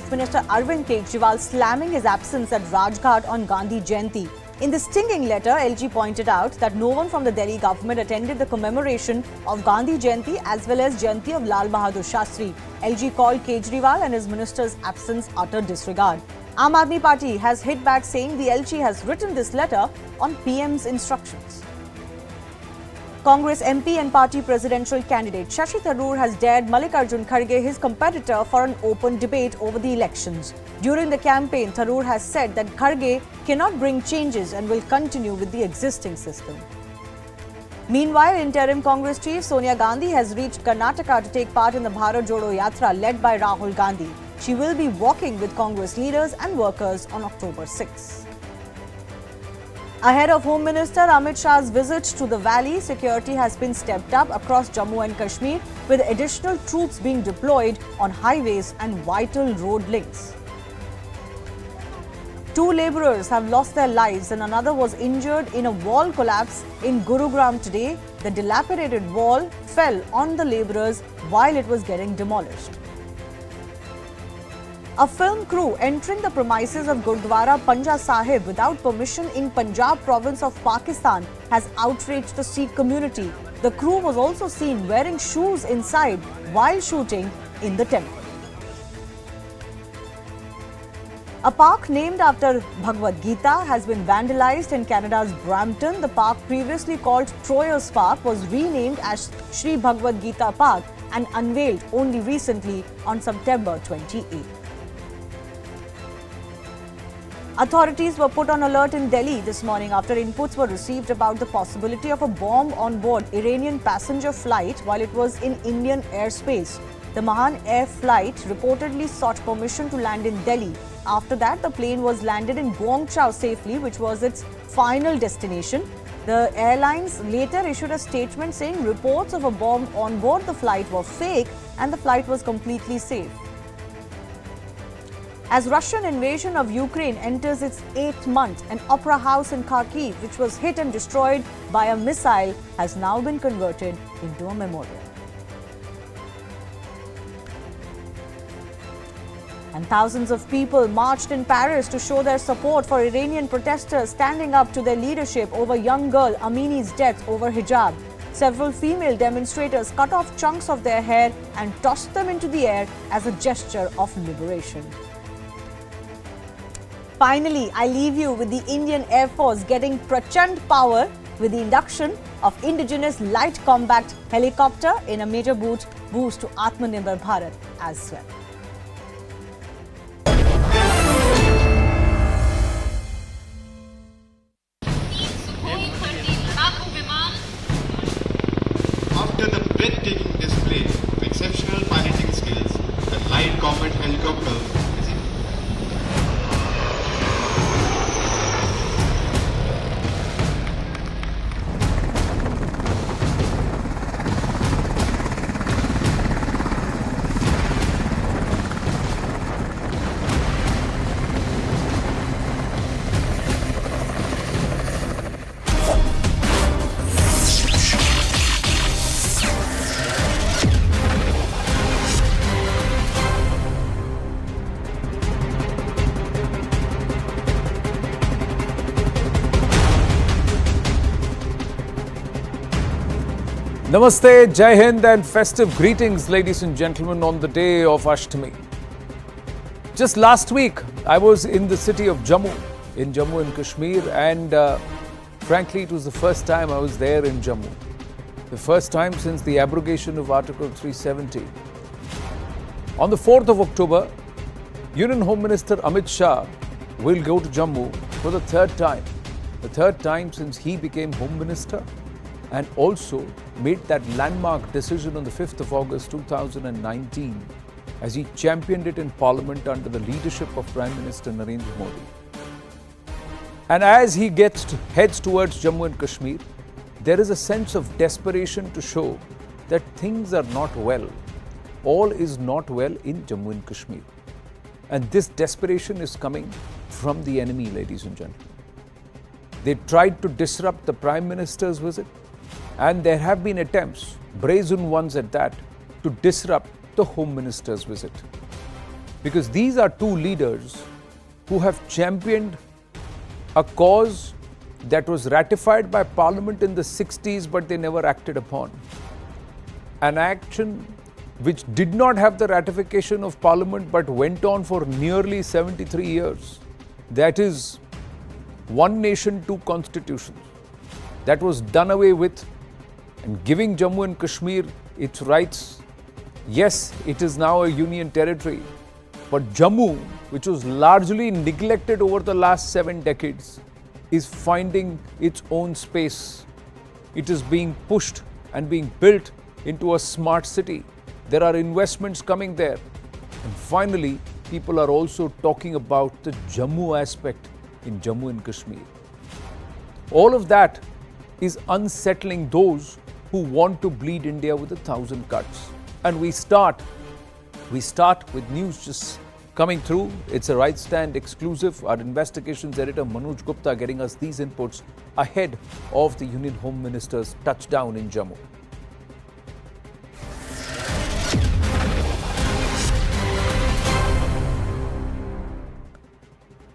Chief Minister Arvind Kejriwal slamming his absence at Rajghat on Gandhi Jayanti. In the stinging letter, LG pointed out that no one from the Delhi government attended the commemoration of Gandhi Jayanti as well as Jayanti of Lal Bahadur Shastri. LG called Kejriwal and his minister's absence utter disregard. Aam Aadmi Party has hit back saying the LG has written this letter on PM's instructions. Congress MP and party presidential candidate Shashi Tharoor has dared Mallikarjun Kharge, his competitor, for an open debate over the elections. During the campaign, Tharoor has said that Kharge cannot bring changes and will continue with the existing system. Meanwhile, interim Congress chief Sonia Gandhi has reached Karnataka to take part in the Bharat Jodo Yatra led by Rahul Gandhi. She will be walking with Congress leaders and workers on October 6. Ahead of Home Minister Amit Shah's visit to the valley, security has been stepped up across Jammu and Kashmir, with additional troops being deployed on highways and vital road links. 2 labourers have lost their lives and another was injured in a wall collapse in Gurugram today. The dilapidated wall fell on the labourers while it was getting demolished. A film crew entering the premises of Gurdwara Panja Sahib without permission in Punjab province of Pakistan has outraged the Sikh community. The crew was also seen wearing shoes inside while shooting in the temple. A park named after Bhagavad Gita has been vandalized in Canada's Brampton. The park, previously called Troyer's Park, was renamed as Shri Bhagavad Gita Park and unveiled only recently on September 28. Authorities were put on alert in Delhi this morning after inputs were received about the possibility of a bomb on board Iranian passenger flight while it was in Indian airspace. The Mahan Air flight reportedly sought permission to land in Delhi. After that, the plane was landed in Guangzhou safely, which was its final destination. The airlines later issued a statement saying reports of a bomb on board the flight were fake and the flight was completely safe. As Russian invasion of Ukraine enters its 8th month, an opera house in Kharkiv, which was hit and destroyed by a missile, has now been converted into a memorial. And thousands of people marched in Paris to show their support for Iranian protesters standing up to their leadership over young girl Amini's death over hijab. Several female demonstrators cut off chunks of their hair and tossed them into the air as a gesture of liberation. Finally, I leave you with the Indian Air Force getting Prachand power with the induction of indigenous light combat helicopter in a major boost to Atmanirbhar Bharat as well. After the breathtaking display of exceptional piloting skills, the light combat helicopter is in. Namaste, Jai Hind and festive greetings, ladies and gentlemen, on the day of Ashtami. Just last week, I was in the city of Jammu and Kashmir, and frankly, it was the first time I was there in Jammu. The first time since the abrogation of Article 370. On the 4th of October, Union Home Minister Amit Shah will go to Jammu for the third time since he became Home Minister, and also made that landmark decision on the 5th of August 2019 as he championed it in Parliament under the leadership of Prime Minister Narendra Modi. And as he heads towards Jammu and Kashmir, there is a sense of desperation to show that things are not well. All is not well in Jammu and Kashmir. And this desperation is coming from the enemy, ladies and gentlemen. They tried to disrupt the Prime Minister's visit, and there have been attempts, brazen ones at that, to disrupt the Home Minister's visit. because these are two leaders who have championed a cause that was ratified by Parliament in the 60s, but they never acted upon. An action which did not have the ratification of Parliament but went on for nearly 73 years. That is one nation, two constitutions. That was done away with, and giving Jammu and Kashmir its rights. Yes, it is now a union territory, but Jammu, which was largely neglected over the last 7 decades, is finding its own space. It is being pushed and being built into a smart city. There are investments coming there. And finally, people are also talking about the Jammu aspect in Jammu and Kashmir. All of that is unsettling those who want to bleed India with 1,000 cuts. And we start with news just coming through. It's a Right Stand exclusive. Our investigations editor Manoj Gupta getting us these inputs ahead of the Union Home Minister's touchdown in Jammu.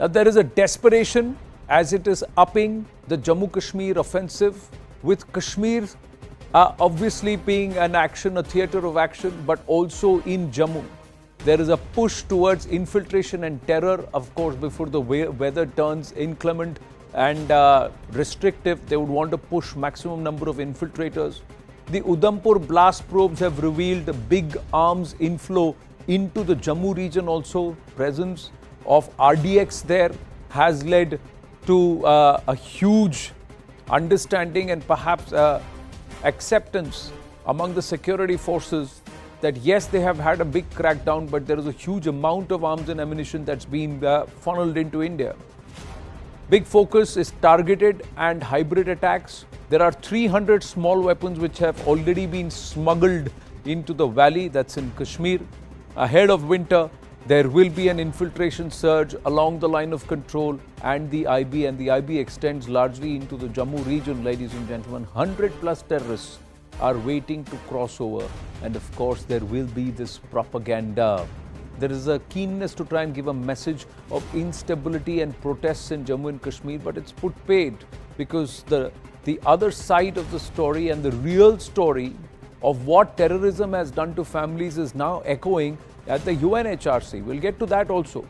Now, there is a desperation as it is upping the Jammu-Kashmir offensive, with Kashmir obviously being an action, a theatre of action, but also in Jammu. There is a push towards infiltration and terror, of course, before the weather turns inclement and restrictive. They would want to push maximum number of infiltrators. The Udhampur blast probes have revealed a big arms inflow into the Jammu region also. Presence of RDX there has led to a huge understanding and perhaps acceptance among the security forces that yes, they have had a big crackdown, but there is a huge amount of arms and ammunition that's been funneled into India. Big focus is targeted and hybrid attacks. There are 300 small weapons which have already been smuggled into the valley, that's in Kashmir. Ahead of winter, there will be an infiltration surge along the line of control and the IB, and the IB extends largely into the Jammu region, ladies and gentlemen. 100 plus terrorists are waiting to cross over, and of course there will be this propaganda. There is a keenness to try and give a message of instability and protests in Jammu and Kashmir, but it's put paid because the other side of the story and the real story of what terrorism has done to families is now echoing at the UNHRC. We'll get to that also.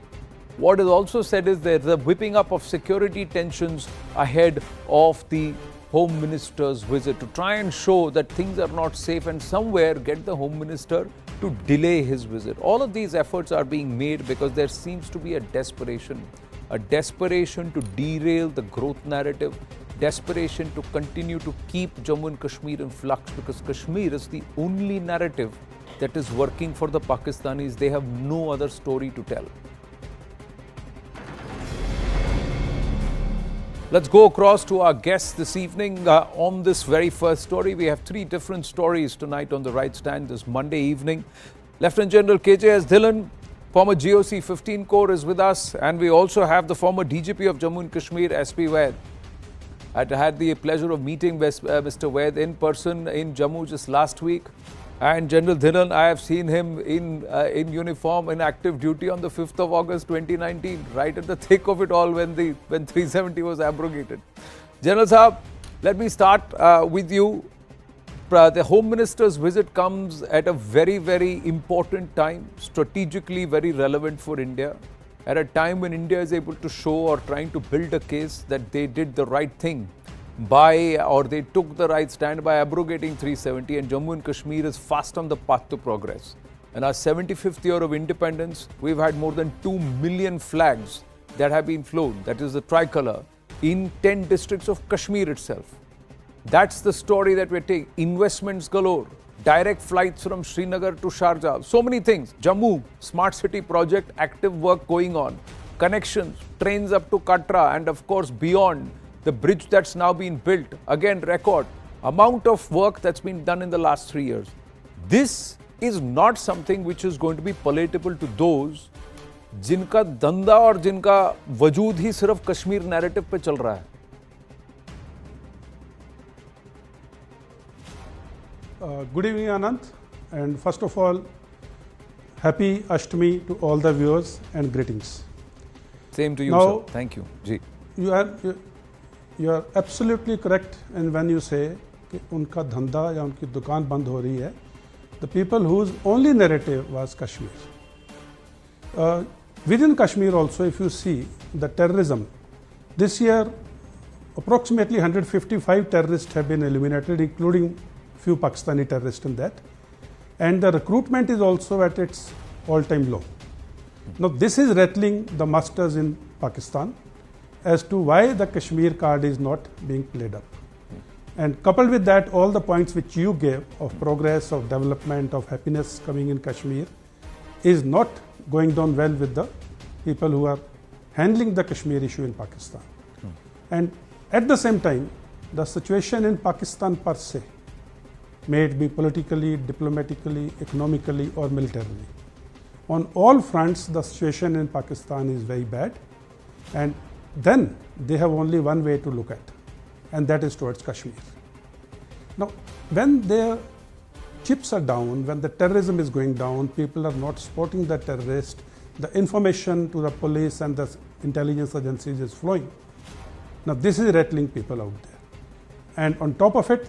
What is also said is there's a whipping up of security tensions ahead of the Home Minister's visit to try and show that things are not safe and somewhere get the Home Minister to delay his visit. All of these efforts are being made because there seems to be a desperation to derail the growth narrative, desperation to continue to keep Jammu and Kashmir in flux, because Kashmir is the only narrative that is working for the Pakistanis. They have no other story to tell. Let's go across to our guests this evening on this very first story. We have 3 different stories tonight on the Right Stand this Monday evening. Lieutenant General KJS Dhillon, former GOC 15 Corps, is with us, and we also have the former DGP of Jammu and Kashmir, SP Vaid. I had the pleasure of meeting Mr. Vaid in person in Jammu just last week. And General Dhillon, I have seen him in uniform, in active duty on the 5th of August 2019, right at the thick of it all when 370 was abrogated. General Saab, let me start with you. The Home Minister's visit comes at a very, very important time, strategically very relevant for India, at a time when India is able to show or trying to build a case that they did the right thing they took the right stand by abrogating 370, and Jammu and Kashmir is fast on the path to progress. In our 75th year of independence, we've had more than 2 million flags that have been flown, that is the tricolour, in 10 districts of Kashmir itself. That's the story that we're taking. Investments galore, direct flights from Srinagar to Sharjah, so many things. Jammu, smart city project, active work going on. Connections, trains up to Katra, and of course beyond. The bridge that's now been built, again record amount of work that's been done in the last 3 years. This is not something which is going to be palatable to those जिनका धंधा और जिनका वजूद ही सिर्फ Kashmir narrative पे चल रहा है. Good evening, Anand. And first of all, Happy Ashtami to all the viewers and greetings. Same to you, Now, sir. Thank you. Ji. You are absolutely correct in when you say कि उनका धंधा या उनकी दुकान बंद हो रही है. The people whose only narrative was Kashmir. Within Kashmir also, if you see the terrorism, this year approximately 155 terrorists have been eliminated, including few Pakistani terrorists in that. And the recruitment is also at its all-time low. Now this is rattling the masters in Pakistan as to why the Kashmir card is not being played up. And coupled with that, all the points which you gave of progress, of development, of happiness coming in Kashmir is not going down well with the people who are handling the Kashmir issue in Pakistan. And at the same time, the situation in Pakistan per se, may it be politically, diplomatically, economically or militarily, on all fronts the situation in Pakistan is very bad, and then they have only one way to look at, and that is towards Kashmir. Now, when their chips are down, when the terrorism is going down, people are not supporting the terrorist, the information to the police and the intelligence agencies is flowing. Now, this is rattling people out there. And on top of it,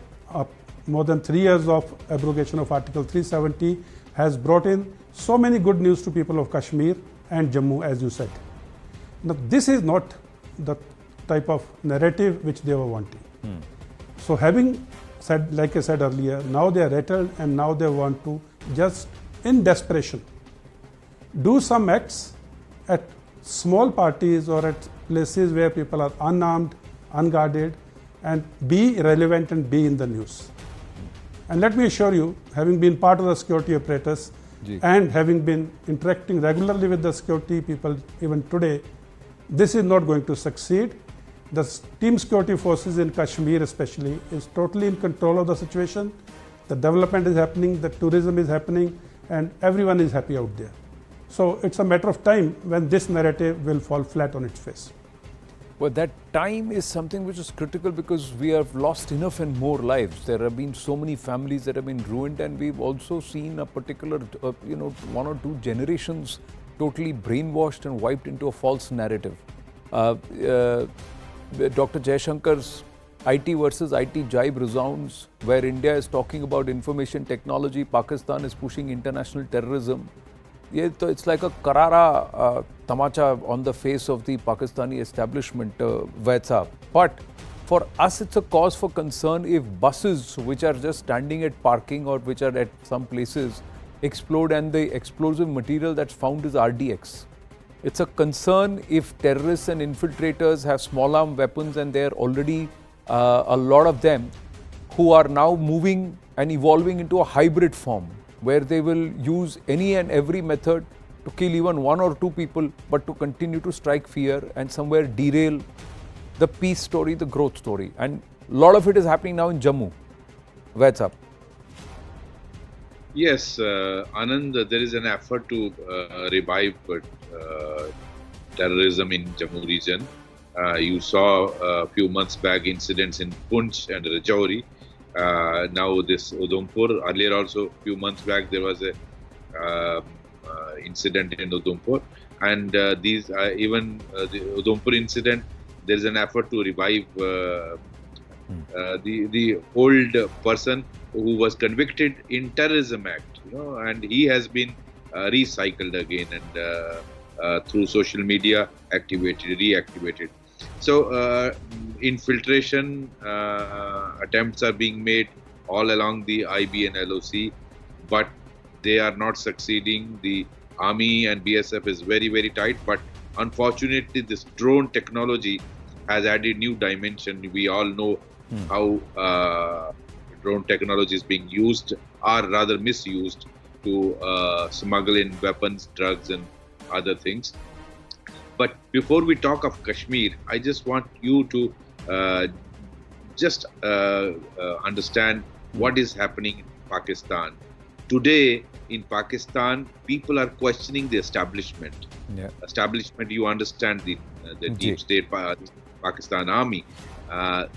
more than 3 years of abrogation of Article 370 has brought in so many good news to people of Kashmir and Jammu, as you said. Now, this is not the type of narrative which they were wanting. So having said, like I said earlier, now they are rattled and now they want to just in desperation do some acts at small parties or at places where people are unarmed, unguarded, and be relevant and be in the news. And let me assure you, having been part of the security apparatus and having been interacting regularly with the security people even today, this is not going to succeed. The team security forces in Kashmir especially is totally in control of the situation. The development is happening, the tourism is happening, and everyone is happy out there. So it's a matter of time when this narrative will fall flat on its face. Well, that time is something which is critical because we have lost enough and more lives. There have been so many families that have been ruined, and we've also seen a particular, 1 or 2 generations totally brainwashed and wiped into a false narrative. Dr. Jaishankar's IT versus IT jibe resounds, where India is talking about information technology, Pakistan is pushing international terrorism. It's like a karara tamacha on the face of the Pakistani establishment, Vaitsa. But for us, it's a cause for concern if buses which are just standing at parking or which are at some places explode and the explosive material that's found is RDX. It's a concern if terrorists and infiltrators have small arm weapons, and there are already a lot of them who are now moving and evolving into a hybrid form, where they will use any and every method to kill even 1 or 2 people, but to continue to strike fear and somewhere derail the peace story, the growth story. And a lot of it is happening now in Jammu. What's up? Yes, Anand, there is an effort to revive terrorism in Jammu region. You saw a few months back incidents in Poonch and Rajouri. Now this Udhampur. Earlier also, a few months back, there was a incident in Udhampur. And even the Udhampur incident, there is an effort to revive the old person who was convicted in terrorism act, and he has been recycled again and through social media reactivated. So infiltration attempts are being made all along the IB and LOC, but they are not succeeding. The army and BSF is very, very tight, but unfortunately this drone technology has added new dimension. We all know how drone technology is being used, or rather misused, to smuggle in weapons, drugs and other things. But before we talk of Kashmir, I just want you to understand what is happening in Pakistan. Today in Pakistan, people are questioning the establishment. Establishment, you understand, the deep state Pakistan army. I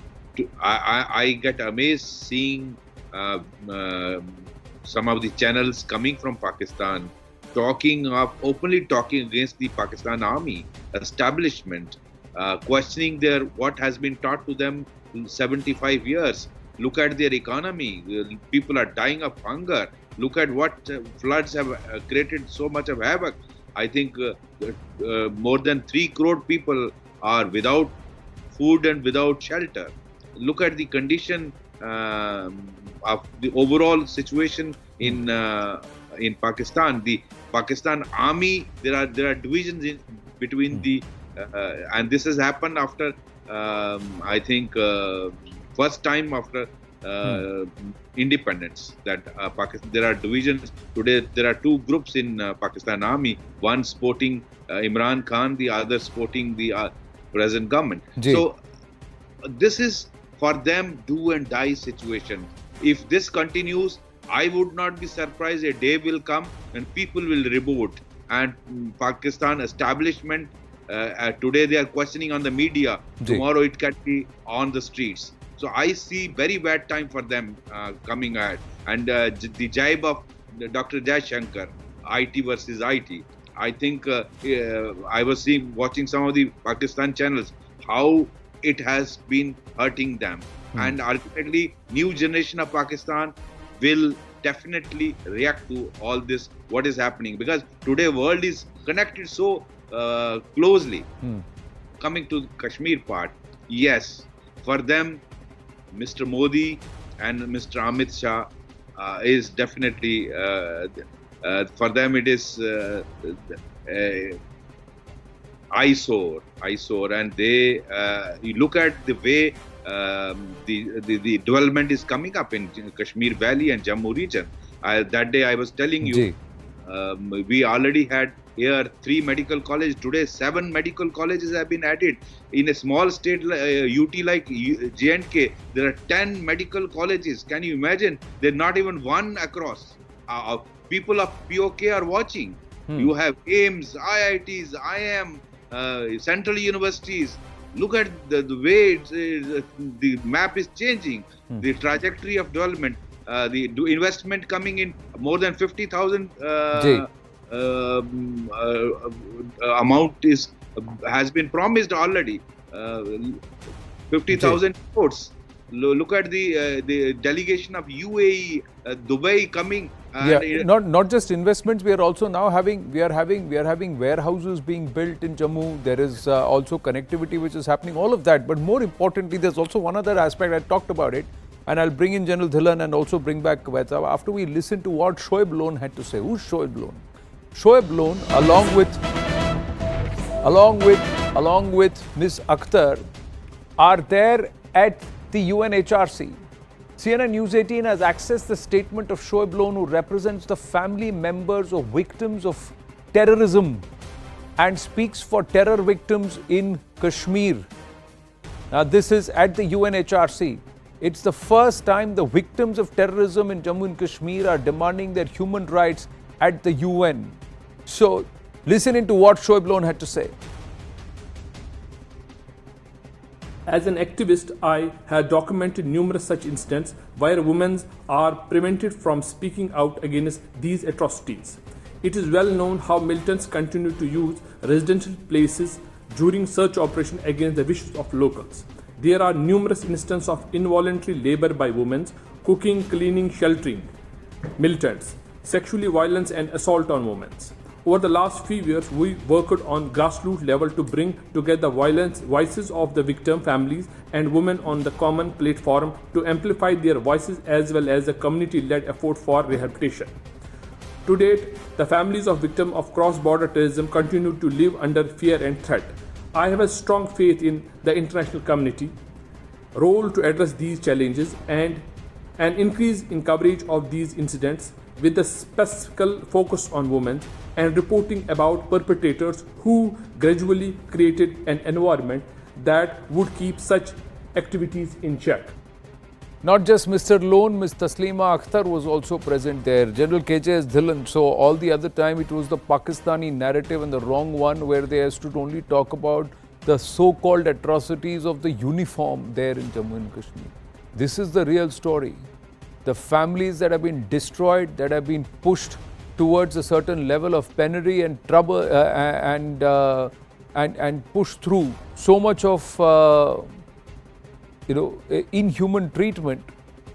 get amazed seeing some of the channels coming from Pakistan openly talking against the Pakistan Army establishment, questioning what has been taught to them in 75 years. Look at their economy. People are dying of hunger. Look at what floods have created so much of havoc. I think more than 3 crore people are without food and without shelter. Look at the condition of the overall situation in Pakistan. The Pakistan Army, there are divisions between the and this has happened after I think first time after independence that Pakistan, there are divisions today. There are 2 groups in Pakistan Army, one supporting Imran Khan, the other supporting the present government. So this is for them do and die situation. If this continues, I would not be surprised a day will come and people will revolt, and Pakistan establishment today they are questioning on the media, tomorrow it can be on the streets. So I see very bad time for them coming ahead. And the jibe of Dr. Jai Shankar, IT versus IT. I think I was watching some of the Pakistan channels, how it has been hurting them. And ultimately, new generation of Pakistan will definitely react to all this, what is happening. Because today world is connected so closely. Coming to the Kashmir part, yes, for them, Mr. Modi and Mr. Amit Shah is definitely, for them it is eyesore, and they, you look at the way the development is coming up in Kashmir Valley and Jammu region. That day I was telling you, we already had here 3 medical colleges. Today 7 medical colleges have been added. In a small state UT like J&K, there are 10 medical colleges. Can you imagine? There's not even one across. People of POK are watching. You have AIMS, IITs, IIM, central universities. Look at the way the map is changing, the trajectory of development, the investment coming in, more than 50,000 amount has been promised already. 50,000 crores. Look at the delegation of UAE, Dubai coming. Not just investments. We are also now having warehouses being built in Jammu. There is also connectivity which is happening. All of that, but more importantly, there's also one other aspect. I talked about it, and I'll bring in General Dhillon and also bring back Kavita after we listen to what Shoaib Lone had to say. Who's Shoaib Lone? Shoaib Lone, along with Ms. Akhtar, are there at the UNHRC. CNN News 18 has accessed the statement of Shoaib Lone, who represents the family members of victims of terrorism and speaks for terror victims in Kashmir. Now, this is at the UNHRC. It's the first time the victims of terrorism in Jammu and Kashmir are demanding their human rights at the UN. So, listen into what Shoaib Lone had to say. As an activist, I have documented numerous such incidents where women are prevented from speaking out against these atrocities. It is well known how militants continue to use residential places during search operations against the wishes of locals. There are numerous instances of involuntary labor by women, cooking, cleaning, sheltering militants, sexual violence and assault on women. Over the last few years, we worked on grassroots level to bring together voices of the victim families and women on the common platform to amplify their voices as well as a community-led effort for rehabilitation. To date, the families of victims of cross-border terrorism continue to live under fear and threat. I have a strong faith in the international community role to address these challenges and an increase in coverage of these incidents with a specific focus on women and reporting about perpetrators who gradually created an environment that would keep such activities in check. Not just Mr. Lone, Ms. Taslima Akhtar was also present there. General KJS Dhillon. So all the other time it was the Pakistani narrative and the wrong one, where they stood only talk about the so-called atrocities of the uniform there in Jammu and Kashmir. This is the real story. The families that have been destroyed, that have been pushed towards a certain level of penury and trouble and push through so much of inhuman treatment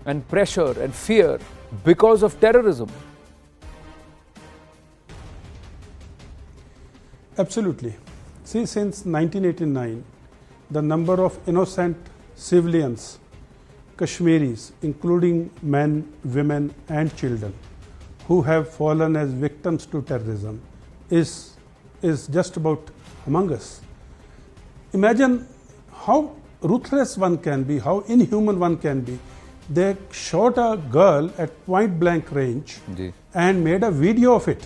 and pressure and fear because of terrorism. Absolutely. See, since 1989, the number of innocent civilians, Kashmiris, including men, women and children, who have fallen as victims to terrorism is just about among us. Imagine how ruthless one can be, how inhuman one can be. They shot a girl at point blank range and made a video of it.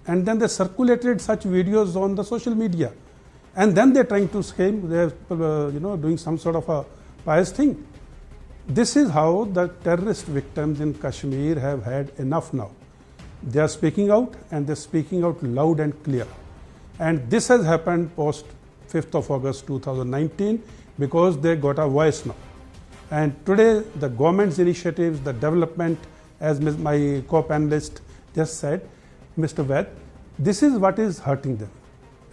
And then they circulated such videos on the social media. And then they're trying to scam, they're doing some sort of a pious thing. This is how the terrorist victims in Kashmir have had enough now. They are speaking out, and they're speaking out loud and clear. And this has happened post 5th of August 2019 because they got a voice now. And today the government's initiatives, the development, as my co-panelist just said, Mr. Vaid, this is what is hurting them.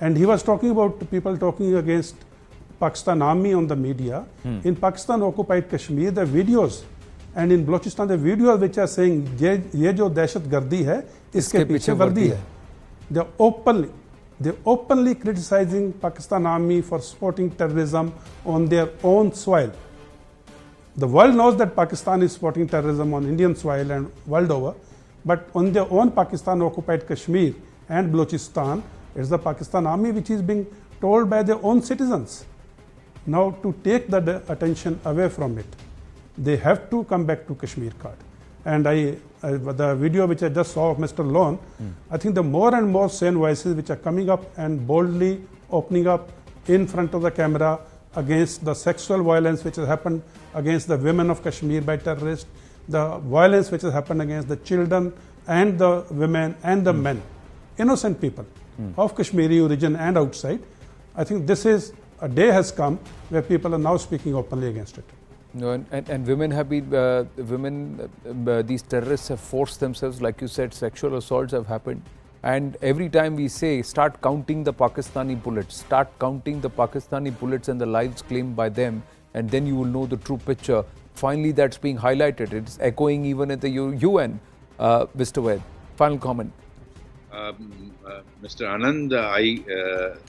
And he was talking about people talking against Pakistan Army on the media. In Pakistan occupied Kashmir, the videos, and in Balochistan, the videos which are saying, ye jo dahshat gardi hai, iske piche vardi hai. They're openly criticizing Pakistan Army for supporting terrorism on their own soil. The world knows that Pakistan is supporting terrorism on Indian soil and world over, but on their own Pakistan occupied Kashmir and Balochistan, it's the Pakistan Army which is being told by their own citizens. Now to take the attention away from it, they have to come back to Kashmir card. And the video which I just saw of Mr. Lone, I think the more and more sane voices which are coming up and boldly opening up in front of the camera against the sexual violence which has happened against the women of Kashmir by terrorists, the violence which has happened against the children and the women and the men, innocent people of Kashmiri origin and outside. I think this is a day has come where people are now speaking openly against it. No, and women have been, these terrorists have forced themselves, like you said, sexual assaults have happened. And every time we say, start counting the Pakistani bullets, start counting the Pakistani bullets and the lives claimed by them, and then you will know the true picture. Finally, that's being highlighted. It's echoing even at the UN. Mr. Vaid, final comment. Mr. Anand,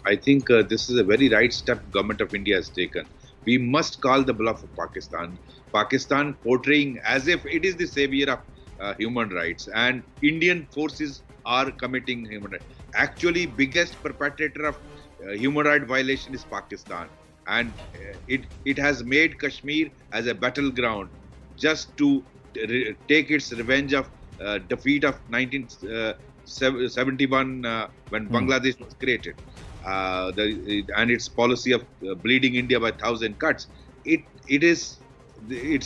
I think this is a very right step government of India has taken. We must call the bluff of Pakistan. Pakistan portraying as if it is the savior of human rights, and Indian forces are committing human rights. Actually, biggest perpetrator of human rights violation is Pakistan, and it has made Kashmir as a battleground just to take its revenge of defeat of 1971 when Bangladesh was created. And its policy of bleeding India by 1,000 cuts. It's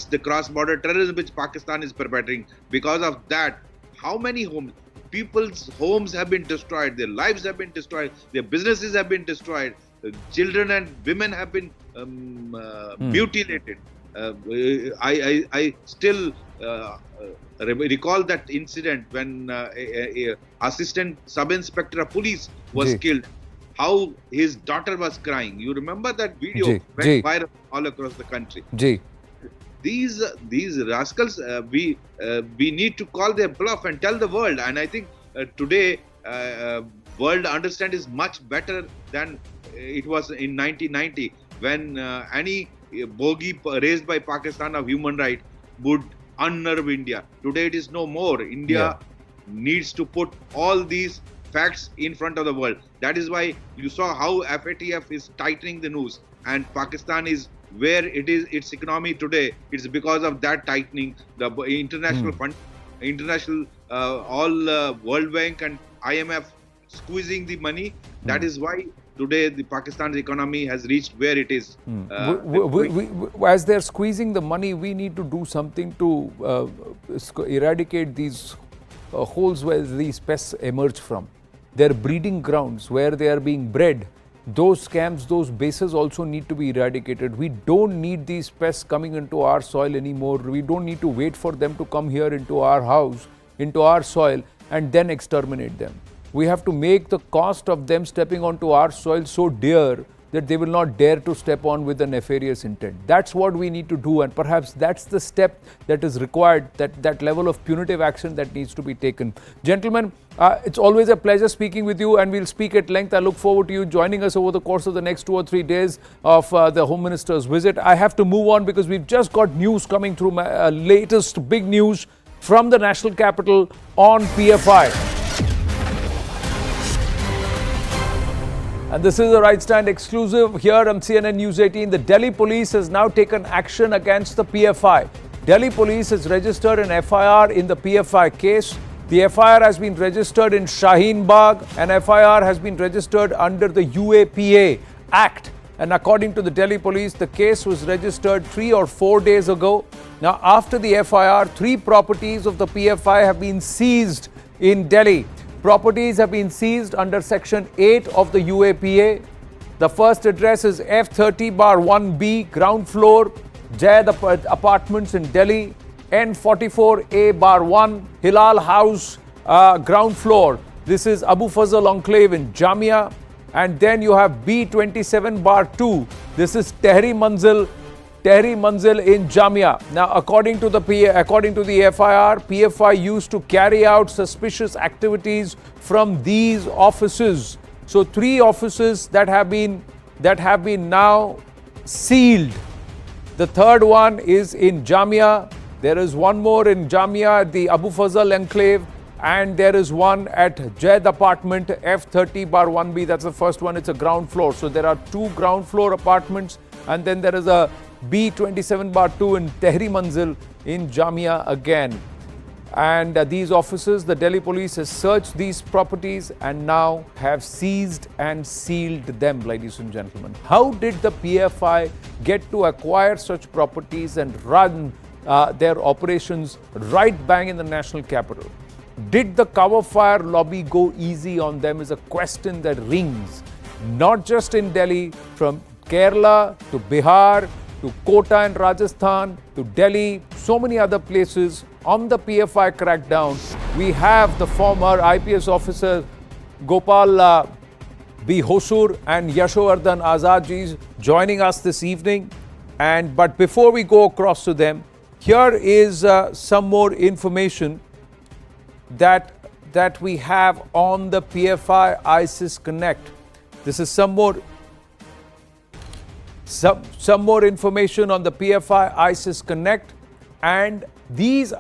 the cross-border terrorism which Pakistan is perpetrating. Because of that, how many people's homes have been destroyed, their lives have been destroyed, their businesses have been destroyed, children and women have been mutilated. I still recall that incident when assistant sub-inspector of police was killed. How his daughter was crying. You remember that video went viral all across the country. These rascals, we need to call their bluff and tell the world. And I think today, world understand is much better than it was in 1990 when any bogey raised by Pakistan of human rights would unnerve India. Today it is no more. India needs to put all these facts in front of the world. That is why you saw how FATF is tightening the noose, and Pakistan is where it is. Its economy today, it's because of that tightening. The international fund, all World Bank and IMF squeezing the money. That is why today the Pakistan's economy has reached where it is. As they're squeezing the money, we need to do something to eradicate these holes where these pests emerge from. Their breeding grounds where they are being bred, those camps, those bases also need to be eradicated. We don't need these pests coming into our soil anymore. We don't need to wait for them to come here into our house, into our soil, and then exterminate them. We have to make the cost of them stepping onto our soil so dear that they will not dare to step on with a nefarious intent. That's what we need to do, and perhaps that's the step that is required, that level of punitive action that needs to be taken. Gentlemen, it's always a pleasure speaking with you, and we'll speak at length. I look forward to you joining us over the course of the next 2 or 3 days of the Home Minister's visit. I have to move on because we've just got news coming through, latest big news from the national capital on PFI. And this is a Right Stand exclusive here on CNN News 18. The Delhi police has now taken action against the PFI. Delhi police has registered an FIR in the PFI case. The FIR has been registered in Shaheen Bagh. An FIR has been registered under the UAPA Act. And according to the Delhi police, the case was registered 3 or 4 days ago. Now, after the FIR, 3 properties of the PFI have been seized in Delhi. Properties have been seized under Section 8 of the UAPA. The first address is F30/1B, ground floor, Jayad Apartments in Delhi. N44A/1, Hilal House, ground floor. This is Abu Fazal Enclave in Jamia. And then you have B27/2. This is Tehri Manzil in Jamia. Now, according to the FIR, PFI used to carry out suspicious activities from these offices. So 3 offices that have been now sealed. The third one is in Jamia. There is one more in Jamia at the Abu Fazal Enclave, and there is one at Jayad Apartment, F30/1B. That's the first one. It's a ground floor. So there are 2 ground floor apartments, and then there is a B27/2 in Tehri Manzil in Jamia again. And these offices, the Delhi police has searched these properties and now have seized and sealed them, ladies and gentlemen. How did the PFI get to acquire such properties and run their operations right bang in the national capital? Did the Coverfire lobby go easy on them is a question that rings, not just in Delhi, from Kerala to Bihar to Kota in Rajasthan to Delhi, so many other places. On the PFI crackdown, we have the former IPS officer Gopal B. Hosur and Yashovardhan Azadji joining us this evening. But before we go across to them, here is some more information that we have on the PFI ISIS Connect. This is some more information on the PFI ISIS Connect, and this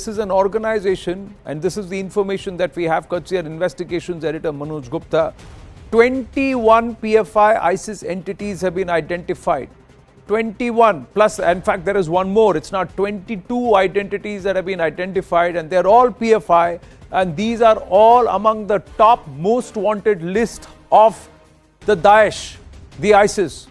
is an organization, and this is the information that we have courtesy of investigations editor Manoj Gupta. 21 PFI ISIS entities have been identified. 21 plus, in fact there is one more. It's not 22 identities that have been identified, and they're all PFI, and these are all among the top most wanted list of the Daesh, the ISIS.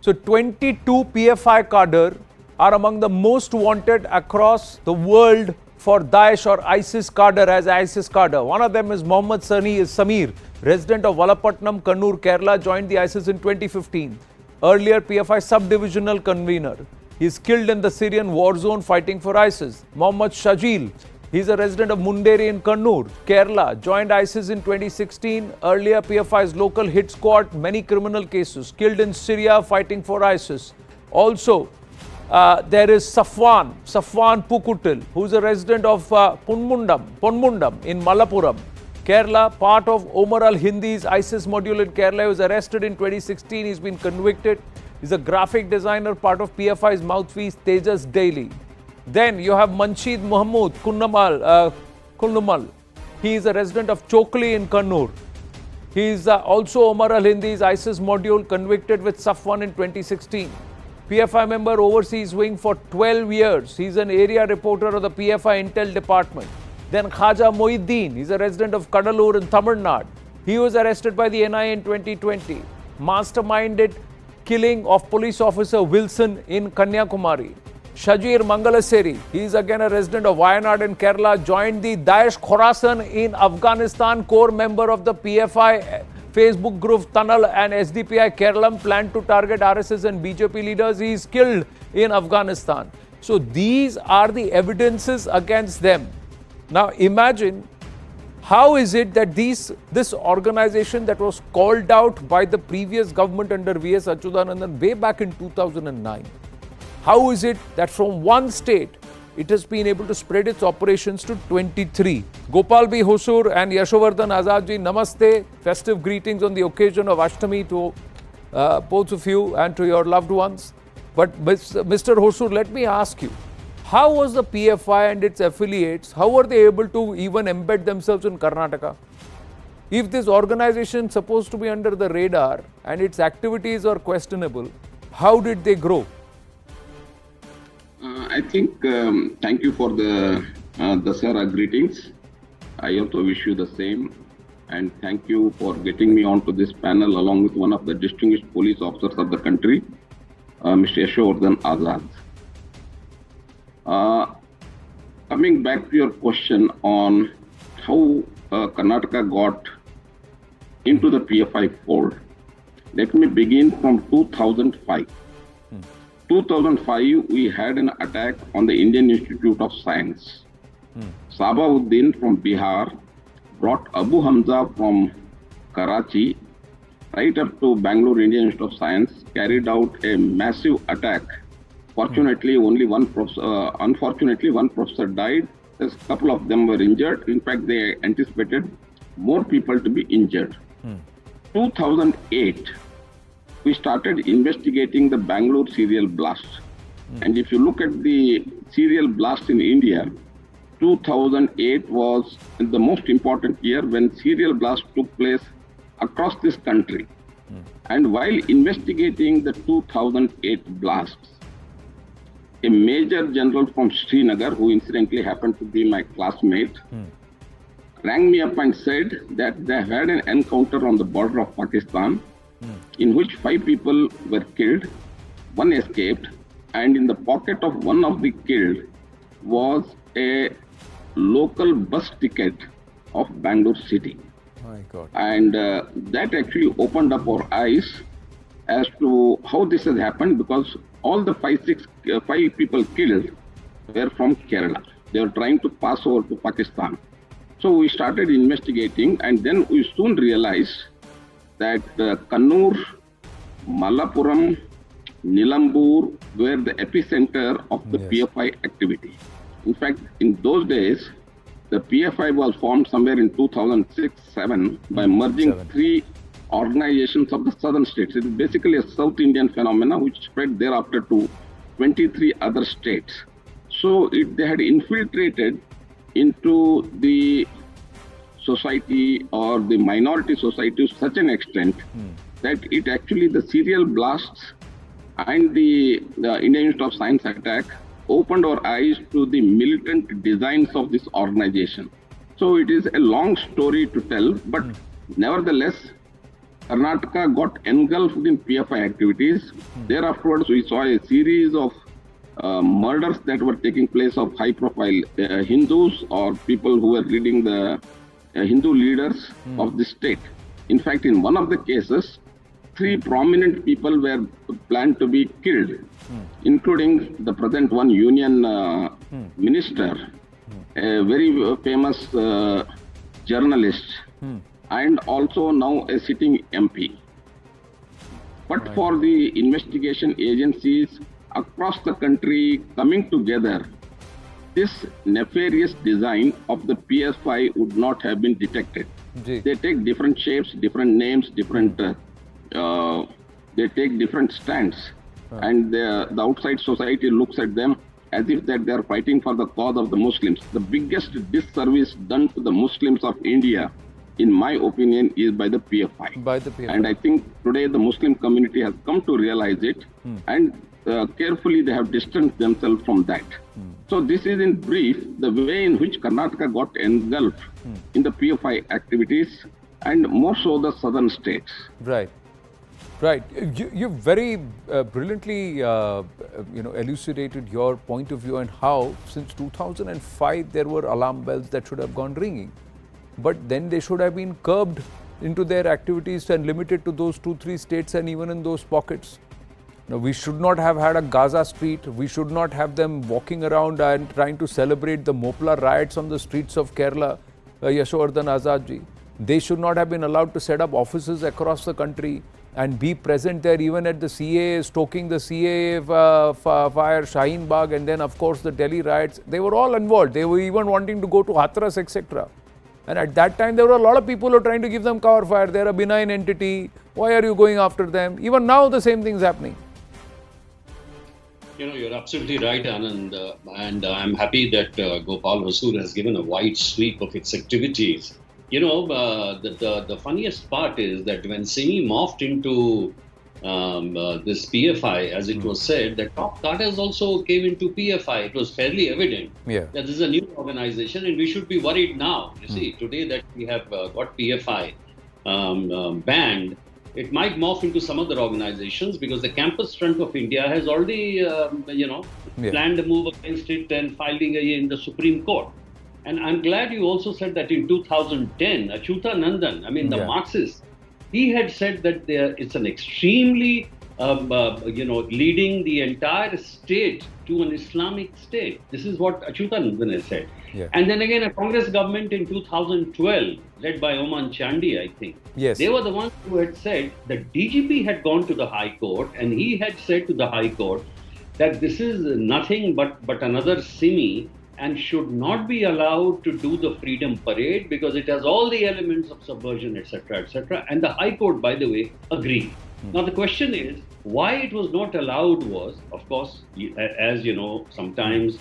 So 22 PFI cadre are among the most wanted across the world for Daesh or ISIS cadre as ISIS cadre. One of them is Mohammad Samir, resident of Valapatnam, Kannur, Kerala, joined the ISIS in 2015. Earlier PFI sub-divisional convener. He is killed in the Syrian war zone fighting for ISIS. Mohammad Shajil, he is a resident of Munderi in Kannur, Kerala, joined ISIS in 2016. Earlier PFI's local hit squad, many criminal cases, killed in Syria fighting for ISIS. Also, there is Safwan Pukutil, who is a resident of Ponmundam in Malappuram, Kerala, part of Omar al-Hindi's ISIS module in Kerala. He was arrested in 2016. He's been convicted. He's a graphic designer, part of PFI's mouthpiece Tejas Daily. Then you have Manshid Mahmood Kunnumal. He is a resident of Chokli in Kannur. He is also Omar al-Hindi's ISIS module, convicted with Safwan in 2016. PFI member overseas wing for 12 years. He's an area reporter of the PFI Intel department. Then Khaja Mohiddin, he's a resident of Kadalur in Tamil Nadu. He was arrested by the NIA in 2020. Masterminded killing of police officer Wilson in Kanyakumari. Shajir Mangalaseri, he is again a resident of Wayanad in Kerala, joined the Daesh Khorasan in Afghanistan, core member of the PFI Facebook group Tunnel and SDPI Kerala, planned to target RSS and BJP leaders. He is killed in Afghanistan. So these are the evidences against them. Now imagine How is it that this organization that was called out by the previous government under V.S. Achyutanandan way back in 2009, how is it that from one state it has been able to spread its operations to 23? Gopal B. Hosur and Yashovardhan Azad ji, namaste. Festive greetings on the occasion of Ashtami to both of you and to your loved ones. But Mr. Hosur, let me ask you, how was the PFI and its affiliates, how were they able to even embed themselves in Karnataka? If this organization is supposed to be under the radar and its activities are questionable, how did they grow? I think, thank you for the Dasara greetings. I also wish you the same. And thank you for getting me onto this panel along with one of the distinguished police officers of the country, Mr. Yashovardhan Azad. Coming back to your question on how Karnataka got into the PFI fold, let me begin from 2005. 2005, we had an attack on the Indian Institute of Science. Sabauddin from Bihar brought Abu Hamza from Karachi right up to Bangalore Indian Institute of Science, carried out a massive attack. Fortunately, only unfortunately, one professor died. A couple of them were injured. In fact, they anticipated more people to be injured. 2008, we started investigating the Bangalore serial blast. And if you look at the serial blast in India, 2008 was the most important year when serial blast took place across this country. And while investigating the 2008 blasts, a major general from Srinagar, who incidentally happened to be my classmate, rang me up and said that they had an encounter on the border of Pakistan in which 5 people were killed, 1 escaped, and in the pocket of one of the killed was a local bus ticket of Bangalore city. My God. And that actually opened up our eyes as to how this has happened, because all the 5 people killed were from Kerala. They were trying to pass over to Pakistan. So we started investigating, and then we soon realized that Kannur, Malappuram, Nilambur were the epicenter of the PFI activity. In fact, in those days, the PFI was formed somewhere in 2006-7 by merging 3 organizations of the southern states. It is basically a South Indian phenomena which spread thereafter to 23 other states. So they had infiltrated into the society or the minority society to such an extent that it actually, the serial blasts and the Indian Institute of Science attack opened our eyes to the militant designs of this organization. So it is a long story to tell, but nevertheless, Karnataka got engulfed in PFI activities. Thereafter, we saw a series of murders that were taking place of high-profile Hindus or people who were leading the Hindu leaders of the state. In fact, in one of the cases, 3 prominent people were planned to be killed, including the present one union minister, a very famous journalist, and also now a sitting MP. But for the investigation agencies across the country coming together, this nefarious design of the PFI would not have been detected. They take different shapes, different names, different they take different stands, and the outside society looks at them as if that they are fighting for the cause of the Muslims. The biggest disservice done to the Muslims of India, in my opinion, is by the PFI. By the PFI. And I think today the Muslim community has come to realize it, and carefully they have distanced themselves from that. So this is in brief the way in which Karnataka got engulfed in the PFI activities, and more so the southern states. Right. Right. You very brilliantly elucidated your point of view and how since 2005 there were alarm bells that should have gone ringing. But then they should have been curbed into their activities and limited to those 2-3 states and even in those pockets. Now, we should not have had a Gaza street. We should not have them walking around and trying to celebrate the Mopla riots on the streets of Kerala. Yashwardhan Azad ji. They should not have been allowed to set up offices across the country and be present there, even at the CAA, stoking the CAA fire, Shaheen Bagh, and then of course the Delhi riots. They were all involved. They were even wanting to go to Hathras, etc. And at that time, there were a lot of people who were trying to give them cover fire. They're a benign entity. Why are you going after them? Even now, the same thing is happening. You know, you're absolutely right, Anand. And I'm happy that Gopal Vasur has given a wide sweep of its activities. You know, the funniest part is that when Simi morphed into this PFI, as it was said, that top Tatas also came into PFI. It was fairly evident that this is a new organization and we should be worried now. You see, today that we have got PFI banned, it might morph into some other organizations because the Campus Front of India has already, planned a move against it and filing in the Supreme Court. And I'm glad you also said that in 2010, Achyuta Nandan, the Marxist, he had said that it's an extremely, leading the entire state to an Islamic state. This is what Achyuta Nandan has said. And then again, a Congress government in 2012, led by Oman Chandi, I think. They were the ones who had said that DGP had gone to the High Court and he had said to the High Court that this is nothing but another Simi and should not be allowed to do the freedom parade because it has all the elements of subversion, etc., etc. And the High Court, by the way, agreed. Now, the question is, why it was not allowed was, of course, as you know, sometimes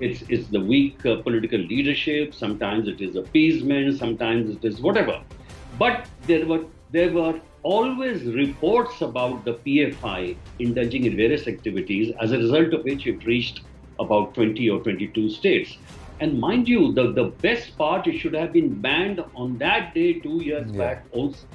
it's the weak political leadership, sometimes it is appeasement, sometimes it is whatever. But there were always reports about the PFI indulging in various activities, as a result of which it reached about 20 or 22 states. And mind you, the best part, it should have been banned on that day 2 years back also.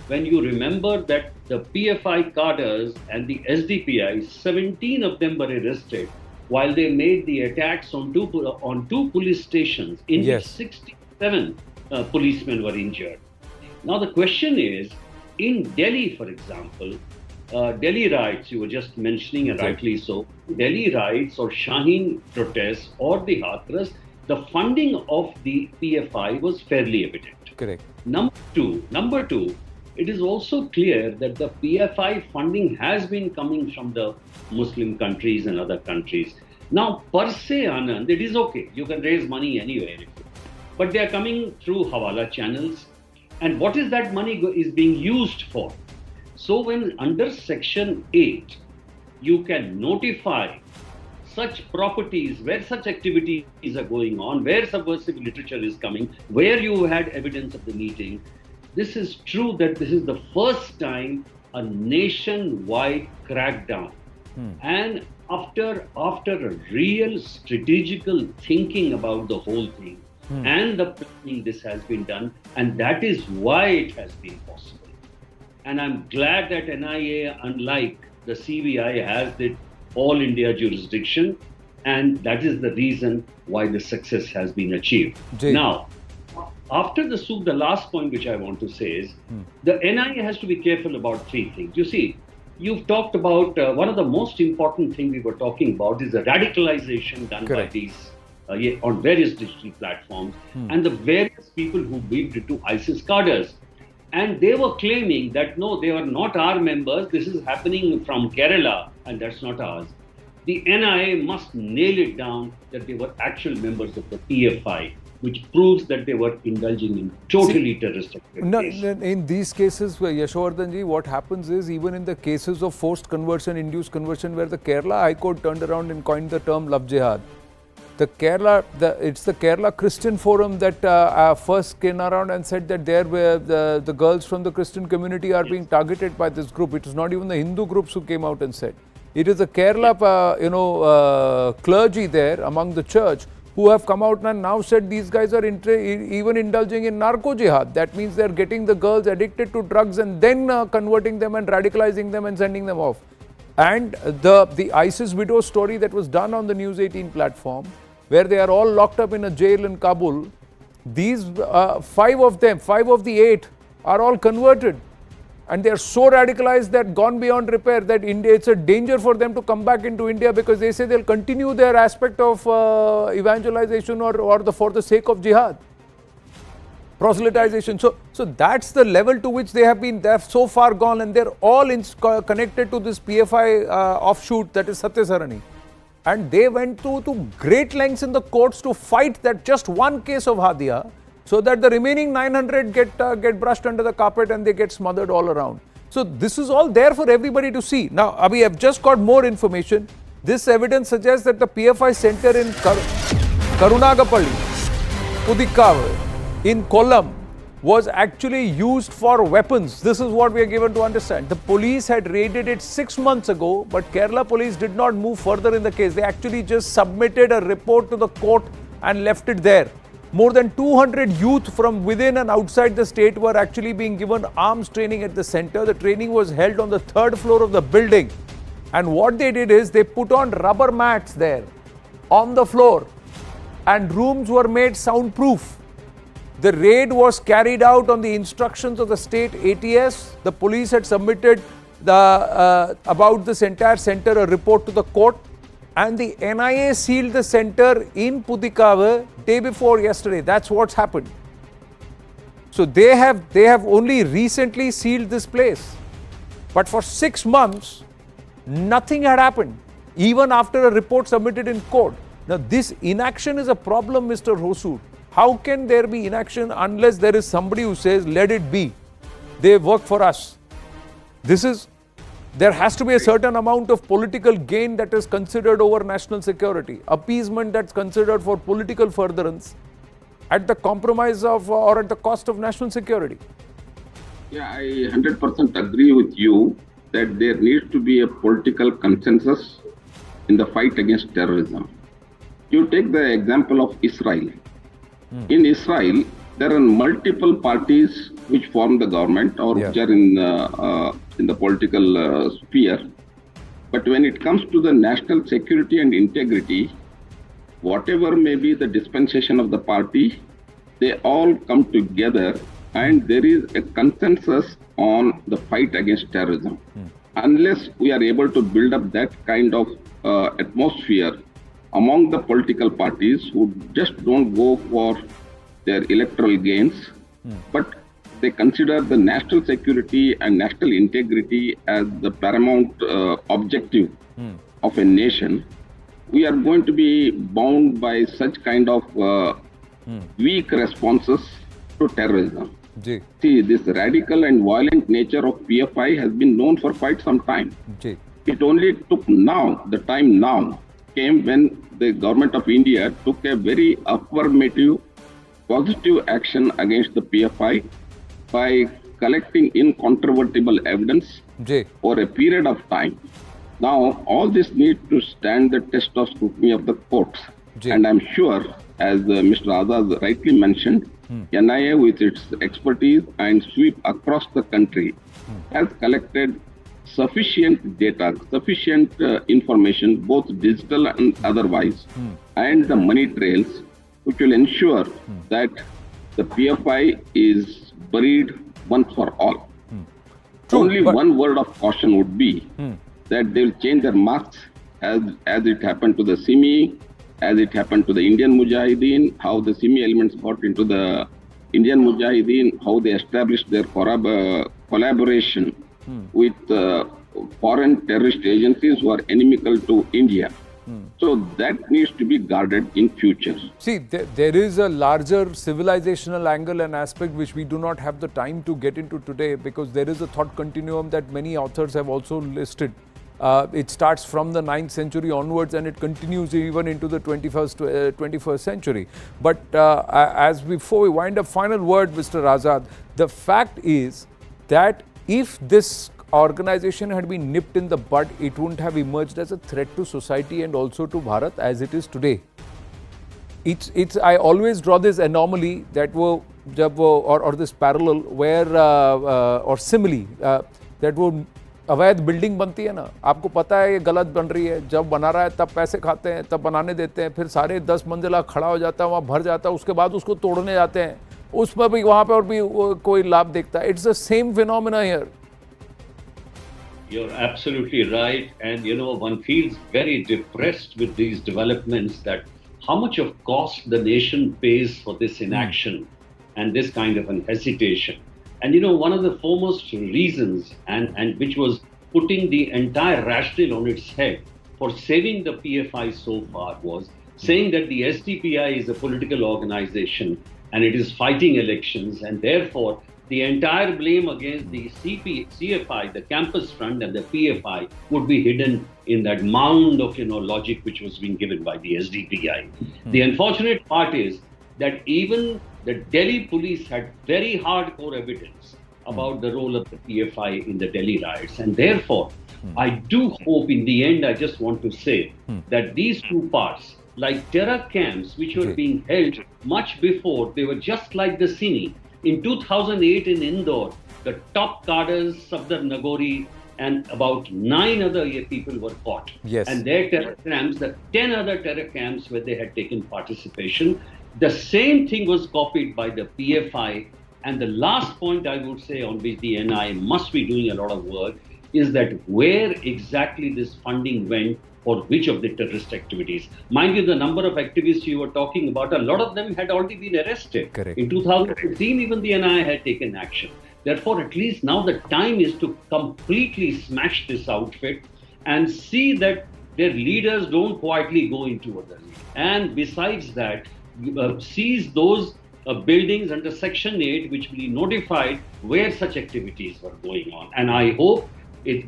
When you remember that the PFI cadres and the SDPI, 17 of them were arrested while they made the attacks on two police stations in which 67 policemen were injured. Now the question is, in Delhi, for example, Delhi riots, you were just mentioning, and rightly so, Delhi riots or Shaheen protests or the Hathras, the funding of the PFI was fairly evident. Correct. Number two, it is also clear that the PFI funding has been coming from the Muslim countries and other countries. Now, per se, Anand, it is okay. You can raise money anywhere. But they are coming through Hawala channels. And what is that money is being used for? So when under Section 8, you can notify such properties where such activities are going on, where subversive literature is coming, where you had evidence of the meeting. This is true that this is the first time a nationwide crackdown. And after a real strategical thinking about the whole thing and the planning, this has been done, and that is why it has been possible. And I'm glad that NIA, unlike the CBI, has the all India jurisdiction, and that is the reason why the success has been achieved. Now, after the soup, the last point which I want to say is the NIA has to be careful about three things. You see, you've talked about one of the most important things we were talking about is the radicalization done by these on various digital platforms and the various people who beat into ISIS cadres. And they were claiming that no, they are not our members. This is happening from Kerala, and that's not ours. The NIA must nail it down that they were actual members of the PFI, which proves that they were indulging in totally terrorist activities. No, in these cases, Yashwardhan ji, what happens is, even in the cases of forced conversion, induced conversion, where the Kerala High Court turned around and coined the term love jihad, it's the Kerala Christian Forum that first came around and said that the girls from the Christian community are being targeted by this group. It was not even the Hindu groups who came out and said. It is the Kerala, clergy there among the church who have come out and now said these guys are even indulging in narco jihad. That means they are getting the girls addicted to drugs and then converting them and radicalizing them and sending them off. And the ISIS widow story that was done on the News 18 platform, where they are all locked up in a jail in Kabul, these 5 of the 8 are all converted. And they are so radicalized that gone beyond repair that it's a danger for them to come back into India, because they say they'll continue their aspect of evangelization or for the sake of jihad. proselytization. So that's the level to which they have so far gone, and they're all connected to this PFI offshoot, that is Satya Sarani. And they went to great lengths in the courts to fight that just one case of Hadia, so that the remaining 900 get brushed under the carpet and they get smothered all around. So this is all there for everybody to see. Now, Abhi, I've just got more information. This evidence suggests that the PFI center in Karunagapalli, Pudukkavai, in Kollam, was actually used for weapons. This is what we are given to understand. The police had raided it 6 months ago, but Kerala police did not move further in the case. They actually just submitted a report to the court and left it there. More than 200 youth from within and outside the state were actually being given arms training at the center. The training was held on the 3rd floor of the building. And what they did is they put on rubber mats there on the floor, and rooms were made soundproof. The raid was carried out on the instructions of the state ATS. The police had submitted about this entire center a report to the court, and the NIA sealed the center in Pudukkavai day before yesterday. That's what's happened. So they have only recently sealed this place, but for 6 months nothing had happened, even after a report submitted in court. Now this inaction is a problem, Mr. Hosur. How can there be inaction unless there is somebody who says, let it be, they work for us? There has to be a certain amount of political gain that is considered over national security, appeasement that's considered for political furtherance at the compromise of or at the cost of national security. Yeah, I 100% agree with you that there needs to be a political consensus in the fight against terrorism. You take the example of Israel. In Israel, there are multiple parties which form the government or which are in the political sphere. But when it comes to the national security and integrity, whatever may be the dispensation of the party, they all come together and there is a consensus on the fight against terrorism. Unless we are able to build up that kind of atmosphere among the political parties who just don't go for their electoral gains, but they consider the national security and national integrity as the paramount objective of a nation, we are going to be bound by such kind of weak responses to terrorism. See, this radical and violent nature of PFI has been known for quite some time. It only took now, the time now came when the government of India took a very affirmative, positive action against the PFI by collecting incontrovertible evidence for a period of time. Now, all this needs to stand the test of scrutiny of the courts. And I'm sure, as Mr. Azad rightly mentioned, NIA with its expertise and sweep across the country has collected sufficient data, sufficient information, both digital and otherwise, and the money trails, which will ensure that the PFI is buried once for all. Only one word of caution would be that they will change their marks as it happened to the Simi, as it happened to the Indian Mujahideen, how the Simi elements got into the Indian Mujahideen, how they established their collaboration with foreign terrorist agencies who are inimical to India. So that needs to be guarded in future. See, there is a larger civilizational angle and aspect which we do not have the time to get into today, because there is a thought continuum that many authors have also listed. It starts from the 9th century onwards and it continues even into the 21st century. But as before we wind up, final word, Mr. Azad, the fact is that if this organization had been nipped in the bud, it wouldn't have emerged as a threat to society and also to Bharat as it is today. I always draw this anomaly that or this parallel where or simile that वो अवैध building बनती है ना, आपको पता है ये गलत बन रही है, जब बना रहा है तब पैसे खाते हैं, तब बनाने देते हैं, फिर सारे 10 मंजिला खड़ा हो जाता है, वहाँ भर जाता है, उसके बाद उसको तोड़ने जाते हैं, उसमें भी वहाँ पे और भी कोई लाभ देखता है. It's the same phenomena here. You're absolutely right, and one feels very depressed with these developments, that how much of cost the nation pays for this inaction. and this kind of an hesitation. And one of the foremost reasons and which was putting the entire rationale on its head for saving the PFI so far was saying that the SDPI is a political organization and it is fighting elections, and therefore the entire blame against the CFI, the campus front, and the PFI would be hidden in that mound of logic which was being given by the SDPI. The unfortunate part is that even the Delhi police had very hardcore evidence about the role of the PFI in the Delhi riots, and therefore I do hope in the end, I just want to say that these two parts, like terror camps which were being held much before, they were just like the Sini. In 2008 in Indore, the top cadres, Safdar Nagori, and about 9 other people were caught. Yes. And their terror camps, the 10 other terror camps where they had taken participation, the same thing was copied by the PFI. And the last point I would say on which the NI must be doing a lot of work is that where exactly this funding went for which of the terrorist activities. Mind you, the number of activists you were talking about, a lot of them had already been arrested. Correct. In 2015, even the NI had taken action. Therefore, at least now the time is to completely smash this outfit and see that their leaders don't quietly go into others. And besides that, seize those buildings under Section 8, which will be notified where such activities were going on. And I hope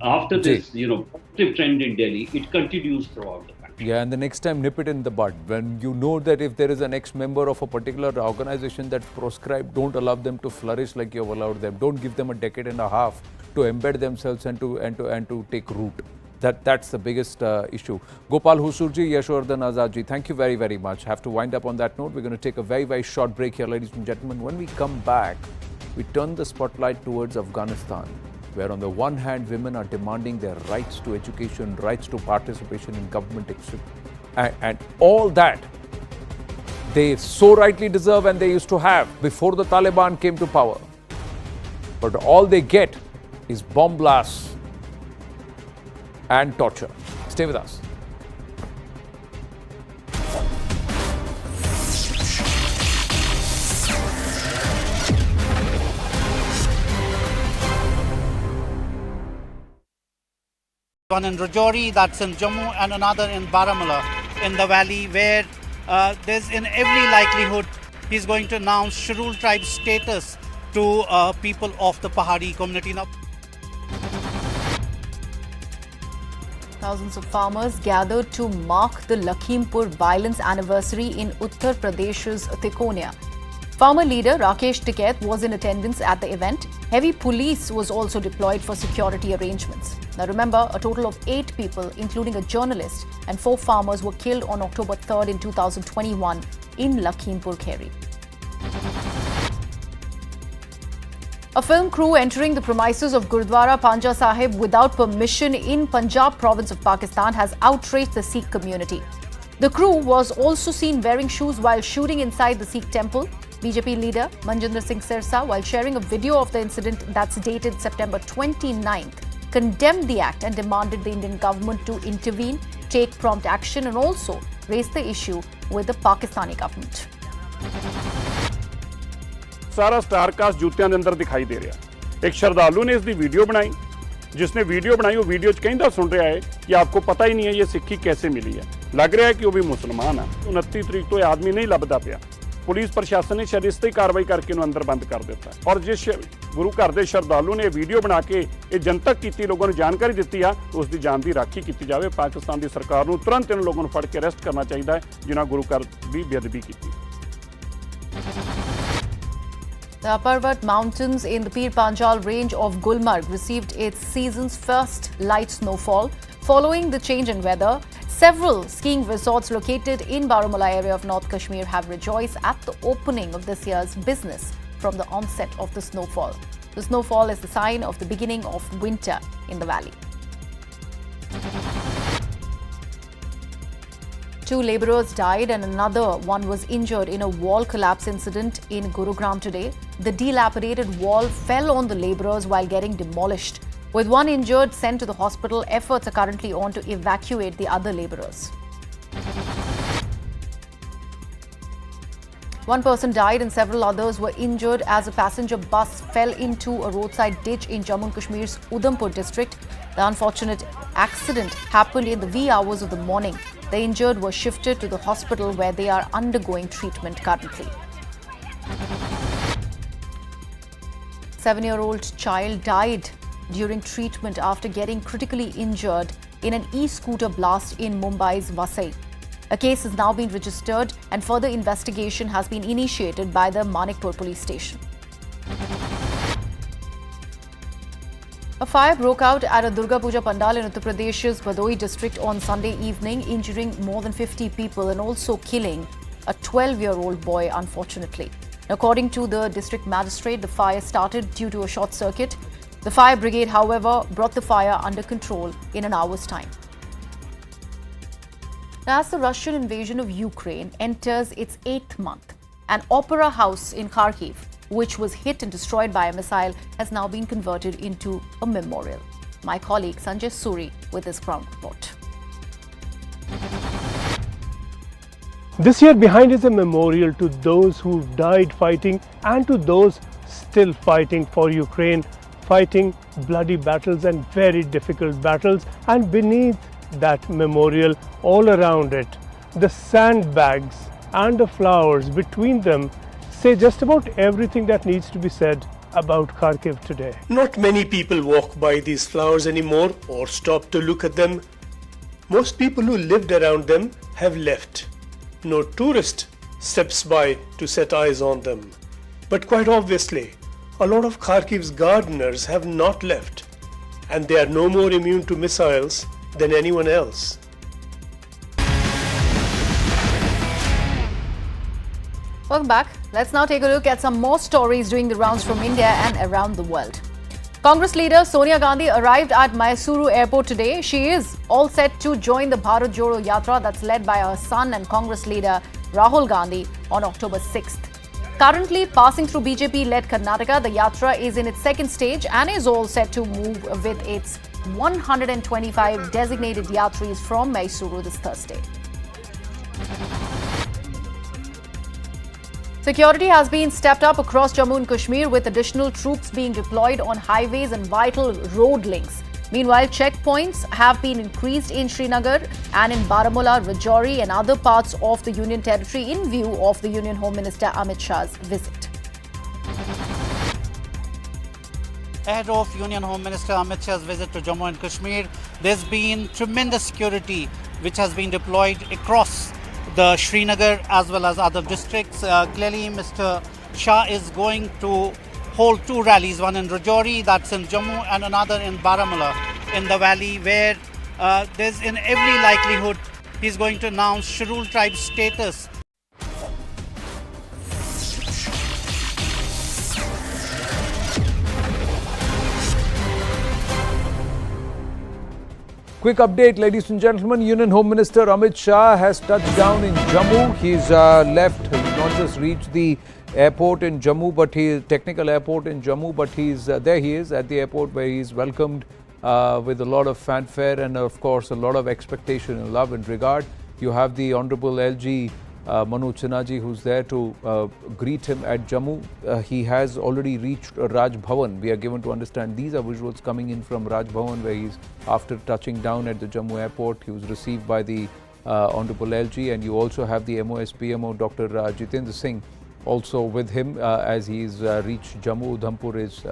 after this, positive trend in Delhi, it continues throughout the country. Yeah, and the next time nip it in the bud. When you know that if there is an ex-member of a particular organization that's proscribed, don't allow them to flourish like you've allowed them. Don't give them a decade and a half to embed themselves and to take root. That's the biggest issue. Gopal Husurji, Yashwardhan Azadji, thank you very, very much. Have to wind up on that note. We're going to take a very, very short break here, ladies and gentlemen. When we come back, we turn the spotlight towards Afghanistan, where on the one hand, women are demanding their rights to education, rights to participation in government action, and all that they so rightly deserve and they used to have before the Taliban came to power. But all they get is bomb blasts and torture. Stay with us. One in Rajouri, that's in Jammu, and another in Baramulla in the valley, where there's in every likelihood he's going to announce Scheduled Tribe status to people of the Pahari community. Now, thousands of farmers gathered to mark the Lakhimpur violence anniversary in Uttar Pradesh's Tikonia. Farmer leader Rakesh Tiket was in attendance at the event. Heavy police was also deployed for security arrangements. Now remember, a total of 8 people, including a journalist, and 4 farmers were killed on October 3rd in 2021 in Lakhimpur Kheri. A film crew entering the premises of Gurdwara Panja Sahib without permission in Punjab province of Pakistan has outraged the Sikh community. The crew was also seen wearing shoes while shooting inside the Sikh temple. BJP leader Manjinder Singh Sirsa, while sharing a video of the incident that's dated September 29th, condemned the act and demanded the Indian government to intervene, take prompt action and also raise the issue with the Pakistani government. सारा star cast जूतियां दे अंदर दिखाई दे रहा। एक श्रद्धालु ने इसकी video बनाई, जिसने वीडियो बनाई वो वीडियो च कहता सुन रहा है कि आपको पता ही नहीं है ये सिक्खी कैसे मिली है। लग रहा है कि वो भी मुसलमान है। 29 तरीक तो यह आदमी नहीं लभदा पिया। पुलिस प्रशासन ने शायद इस ते कार्रवाई करके उन्हें अंदर बंद कर दिता। और जिस गुरु घर के श्रद्धालु ने वीडियो बना के ये जनतक की लोगों ने जानकारी दी है, उसकी जान की राखी की जाए। पाकिस्तान की सरकार को तुरंत इन लोगों को फड़ के अरेस्ट करना चाहिए है जिन्हें गुरु घर की बेअदबी की। The Parvat Mountains in the Pir Panjal range of Gulmarg received its season's first light snowfall. Following the change in weather, several skiing resorts located in Baramulla area of North Kashmir have rejoiced at the opening of this year's business from the onset of the snowfall. The snowfall is the sign of the beginning of winter in the valley. 2 labourers died and another one was injured in a wall collapse incident in Gurugram today. The dilapidated wall fell on the labourers while getting demolished. With one injured sent to the hospital, efforts are currently on to evacuate the other labourers. One person died and several others were injured as a passenger bus fell into a roadside ditch in Jammu and Kashmir's Udhampur district. The unfortunate accident happened in the wee hours of the morning. The injured were shifted to the hospital where they are undergoing treatment currently. 7-year-old child died during treatment after getting critically injured in an e-scooter blast in Mumbai's Vasai. A case has now been registered and further investigation has been initiated by the Manikpur police station. A fire broke out at a Durga Puja Pandal in Uttar Pradesh's Bhadoi district on Sunday evening, injuring more than 50 people and also killing a 12-year-old boy, unfortunately. According to the district magistrate, the fire started due to a short circuit. The fire brigade, however, brought the fire under control in an hour's time. As the Russian invasion of Ukraine enters its 8th month, an opera house in Kharkiv, which was hit and destroyed by a missile, has now been converted into a memorial. My colleague Sanjay Suri with his ground report. This year behind is a memorial to those who died fighting and to those still fighting for Ukraine, fighting bloody battles and very difficult battles. And beneath that memorial, all around it, the sandbags and the flowers between them say just about everything that needs to be said about Kharkiv today. Not many people walk by these flowers anymore or stop to look at them. Most people who lived around them have left. No tourist steps by to set eyes on them. But quite obviously, a lot of Kharkiv's gardeners have not left, and they are no more immune to missiles than anyone else. Welcome back. Let's now take a look at some more stories doing the rounds from India and around the world. Congress leader Sonia Gandhi arrived at Mysuru airport today. She is all set to join the Bharat Jodo Yatra that's led by her son and Congress leader Rahul Gandhi on October 6th. Currently passing through BJP-led Karnataka, the Yatra is in its second stage and is all set to move with its 125 designated Yatris from Mysuru this Thursday. Security has been stepped up across Jammu and Kashmir with additional troops being deployed on highways and vital road links. Meanwhile, checkpoints have been increased in Srinagar and in Baramulla, Rajouri and other parts of the Union territory in view of the Union Home Minister Amit Shah's visit. Ahead of Union Home Minister Amit Shah's visit to Jammu and Kashmir, there's been tremendous security which has been deployed across the Srinagar as well as other districts. Clearly, Mr. Shah is going to hold two rallies, one in Rajouri, that's in Jammu, and another in Baramulla in the valley, where there's in every likelihood he's going to announce scheduled tribe status. Quick update, ladies and gentlemen. Union Home Minister Amit Shah has touched down in Jammu. He's left, not just reached the airport in Jammu, but technical airport in Jammu, but there he is at the airport where he's welcomed with a lot of fanfare and of course a lot of expectation and love and regard. You have the Honorable LG Manoj Sinhaji, who's there to greet him at Jammu. He has already reached Raj Bhavan. We are given to understand these are visuals coming in from Raj Bhavan, where he's, after touching down at the Jammu airport, he was received by the Honorable LG, and you also have the MOS PMO Dr. Jitendra Singh also with him as he's reached Jammu. Udhampur is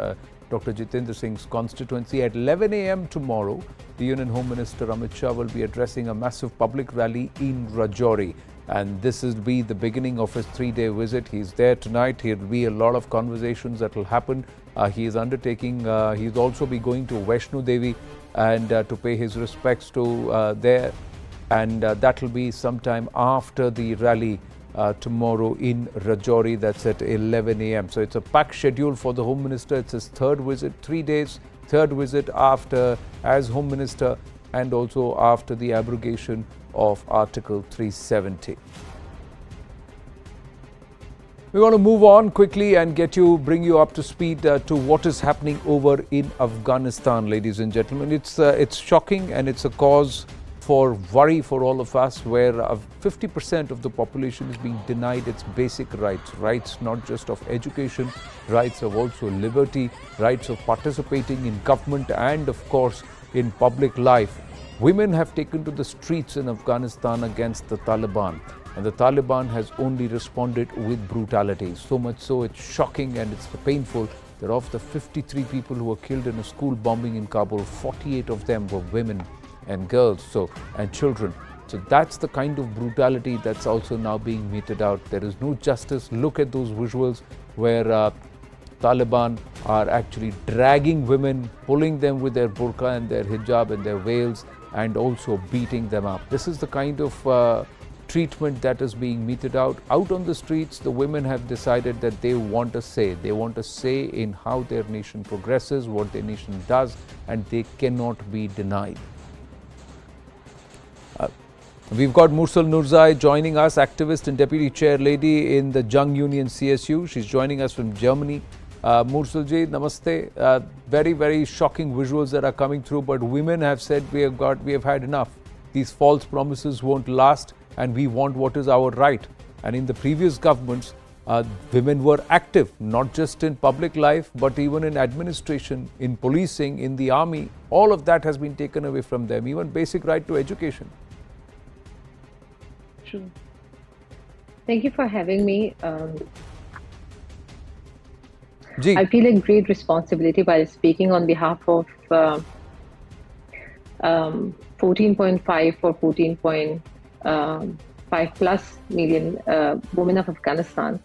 Dr. Jitendra Singh's constituency. At 11 a.m. tomorrow, the Union Home Minister Amit Shah will be addressing a massive public rally in Rajouri. And this will be the beginning of his 3-day visit. He's there tonight. There will be a lot of conversations that will happen. He is undertaking, he'll also be going to Vaishno Devi and to pay his respects to there. And that will be sometime after the rally tomorrow in Rajouri. That's at 11 a.m. So it's a packed schedule for the Home Minister. It's his third visit, 3 days, third visit after as Home Minister and also after the abrogation of Article 370. We want to move on quickly and bring you up to speed to what is happening over in Afghanistan, ladies and gentlemen. It's shocking and it's a cause for worry for all of us, where 50% of the population is being denied its basic rights not just of education, rights of also liberty, rights of participating in government and of course in public life. Women have taken to the streets in Afghanistan against the Taliban, and the Taliban has only responded with brutality. So much so it's shocking and it's painful that of the 53 people who were killed in a school bombing in Kabul, 48 of them were women and girls and children. So that's the kind of brutality that's also now being meted out. There is no justice. Look at those visuals where Taliban are actually dragging women, pulling them with their burqa and their hijab and their veils, and also beating them up. This is the kind of treatment that is being meted out on the streets. The women have decided that they want a say. They want a say in how their nation progresses, what their nation does, and they cannot be denied. We've got Mursal Nurzai joining us, activist and deputy chair lady in the Jung Union CSU. She's joining us from Germany. Mursal ji, namaste. Very, very shocking visuals that are coming through, but women have said we have had enough. These false promises won't last, and we want what is our right. And in the previous governments, women were active, not just in public life, but even in administration, in policing, in the army. All of that has been taken away from them, even basic right to education. True. Thank you for having me. I feel a great responsibility while speaking on behalf of 14.5 or 14.5 plus million women of Afghanistan.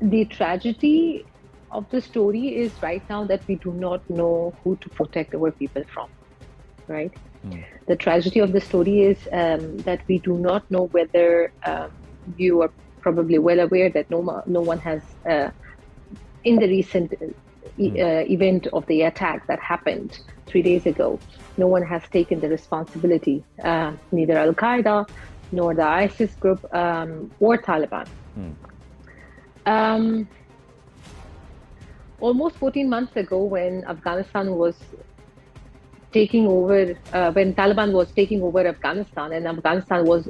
The tragedy of the story is right now that we do not know who to protect our people from. Right? The tragedy of the story is that we do not know whether you are probably well aware that no one has, in the recent event of the attack that happened 3 days ago, no one has taken the responsibility, neither Al-Qaeda nor the ISIS group or Taliban. Almost 14 months ago, when Afghanistan was taking over, when Taliban was taking over Afghanistan, and Afghanistan was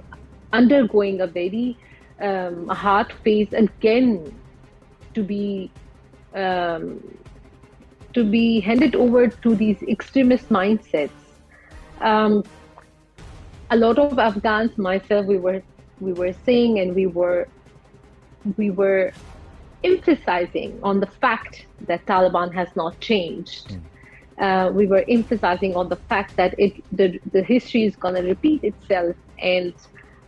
undergoing a very hard phase again to be handed over to these extremist mindsets. A lot of Afghans, myself, we were saying, and we were emphasizing on the fact that Taliban has not changed. We were emphasizing on the fact that the history is going to repeat itself, and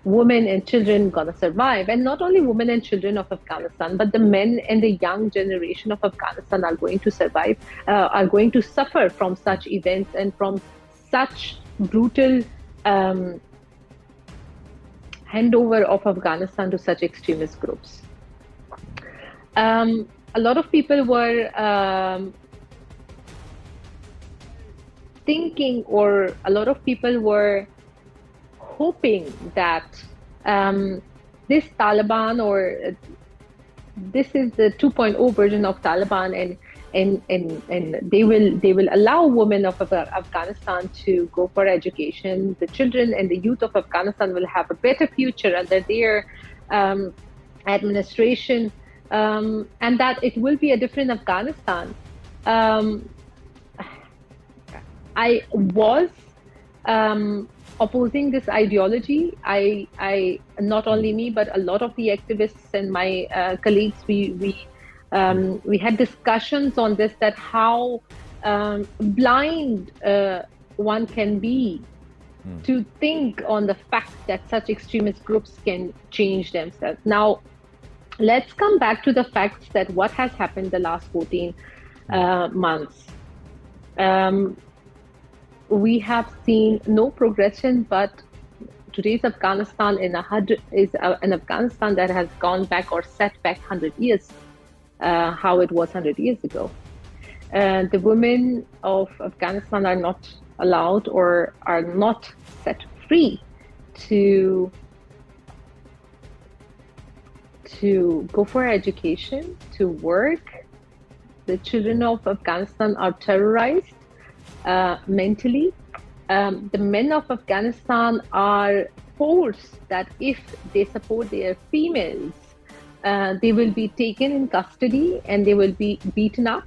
women and children going to survive. And not only women and children of Afghanistan, but the men and the young generation of Afghanistan are going to survive, are going to suffer from such events and from such brutal handover of Afghanistan to such extremist groups. A lot of people were thinking, or a lot of people were hoping that this Taliban, or this is the 2.0 version of Taliban, and they will allow women of Afghanistan to go for education. The children and the youth of Afghanistan will have a better future under their administration, and that it will be a different Afghanistan. I was opposing this ideology. I not only me, but a lot of the activists and my colleagues, we had discussions on this, that how blind one can be to think on the fact that such extremist groups can change themselves. Now, let's come back to the facts that what has happened the last 14 months. We have seen no progression, but today's Afghanistan is an Afghanistan that has gone back or set back 100 years, how it was 100 years ago. The women of Afghanistan are not allowed or are not set free to go for education, to work, the children of Afghanistan are terrorized mentally. The men of Afghanistan are forced that if they support their females, they will be taken in custody and they will be beaten up.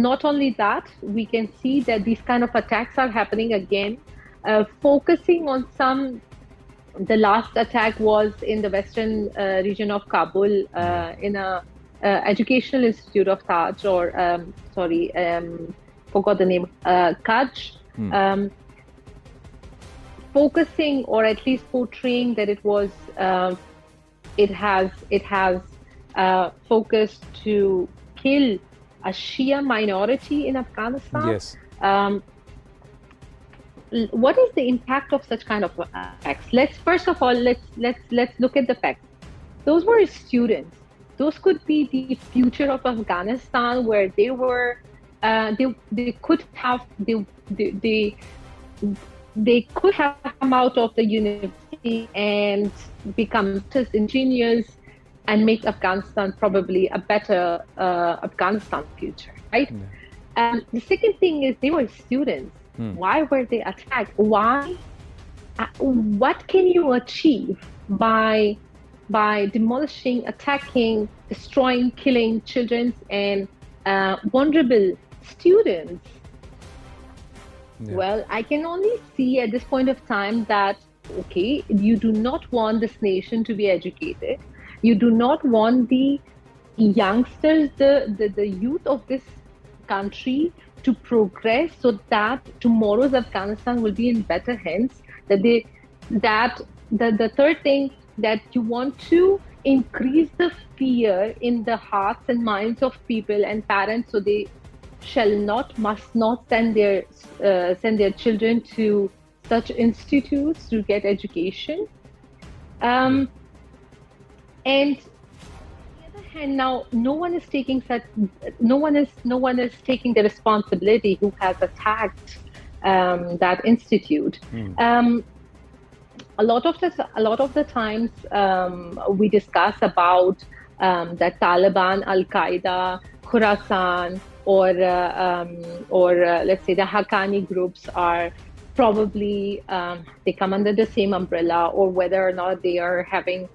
Not only that, we can see that these kind of attacks are happening again, focusing on some. The last attack was in the western region of Kabul, in a educational institute of Taj, or forgot the name, Kaj. Focusing, or at least portraying, that it was it has focused to kill a Shia minority in Afghanistan. Yes. What is the impact of such kind of attacks? Let's first of all let's look at the facts. Those were students. Those could be the future of Afghanistan, where they were they could have come out of the university and become engineers and make Afghanistan probably a better Afghanistan future, right? The second thing is they were students. Why were they attacked? Why? What can you achieve by demolishing, attacking, destroying, killing children and vulnerable students? Yeah. Well, I can only see at this point of time that, okay, you do not want this nation to be educated. You do not want the youngsters, the youth of this country to progress, so that tomorrow's Afghanistan will be in better hands. The third thing, that you want to increase the fear in the hearts and minds of people and parents, so they must not send their children to such institutes to get education. And and now no one is taking the responsibility who has attacked that institute. A lot of the times we discuss about that Taliban, Al Qaeda, Khorasan, or let's say the Haqqani groups are probably they come under the same umbrella, or whether or not they are having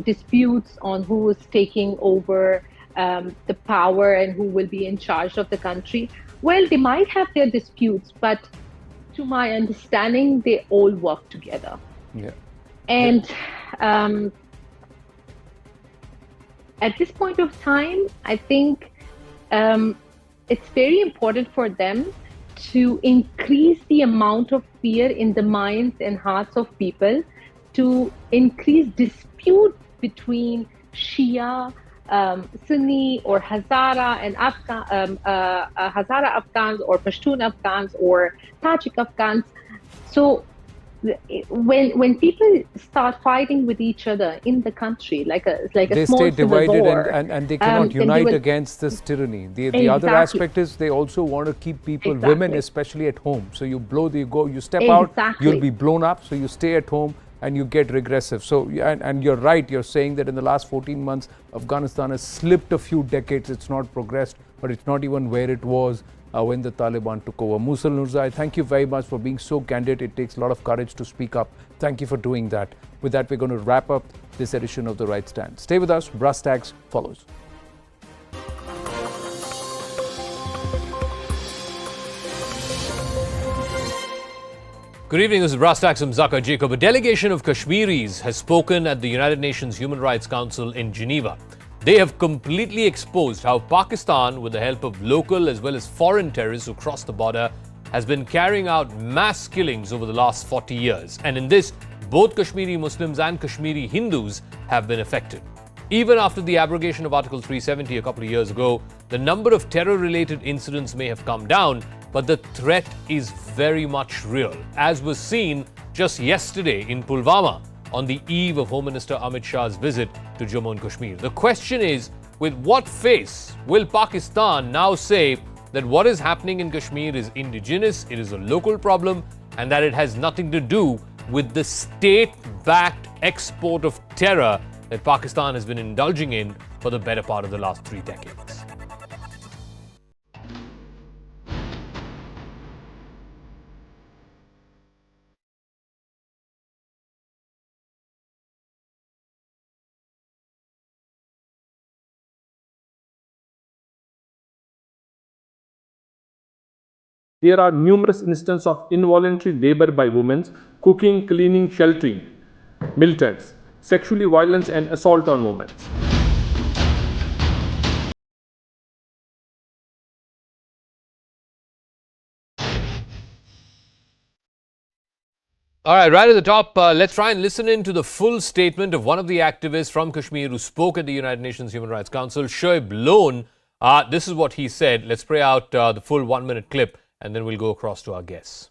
disputes on who is taking over the power and who will be in charge of the country. Well, they might have their disputes, but to my understanding, they all work together. Yeah. And at this point of time, I think it's very important for them to increase the amount of fear in the minds and hearts of people, to increase dispute between Shia, Sunni, or Hazara and Hazara Afghans, or Pashtun Afghans, or Tajik Afghans. So when people start fighting with each other in the country, like a they small stay divided war, and they cannot unite against this tyranny. The other aspect is they also want to keep people, women especially, at home. So you step out, you'll be blown up. So you stay at home and you get regressive. So and you're right. You're saying that in the last 14 months, Afghanistan has slipped a few decades. It's not progressed, but it's not even where it was when the Taliban took over. Musal Nurzai, thank you very much for being so candid. It takes a lot of courage to speak up. Thank you for doing that. With that, we're going to wrap up this edition of The Right Stand. Stay with us. Brass Tags follows. Good evening, this is Brass Tacks. I'm Zakir Jacob. A delegation of Kashmiris has spoken at the United Nations Human Rights Council in Geneva. They have completely exposed how Pakistan, with the help of local as well as foreign terrorists who crossed the border, has been carrying out mass killings over the last 40 years. And in this, both Kashmiri Muslims and Kashmiri Hindus have been affected. Even after the abrogation of Article 370 a couple of years ago, the number of terror-related incidents may have come down, but the threat is very much real, as was seen just yesterday in Pulwama on the eve of Home Minister Amit Shah's visit to Jammu and Kashmir. The question is, with what face will Pakistan now say that what is happening in Kashmir is indigenous, it is a local problem, and that it has nothing to do with the state-backed export of terror that Pakistan has been indulging in for the better part of the last 3 decades. There are numerous instances of involuntary labor by women, cooking, cleaning, sheltering, militants, sexually violence and assault on women. All right at the top, let's try and listen in to the full statement of one of the activists from Kashmir who spoke at the United Nations Human Rights Council, Shoaib Lone. This is what he said. Let's play out the full 1-minute clip and then we'll go across to our guests.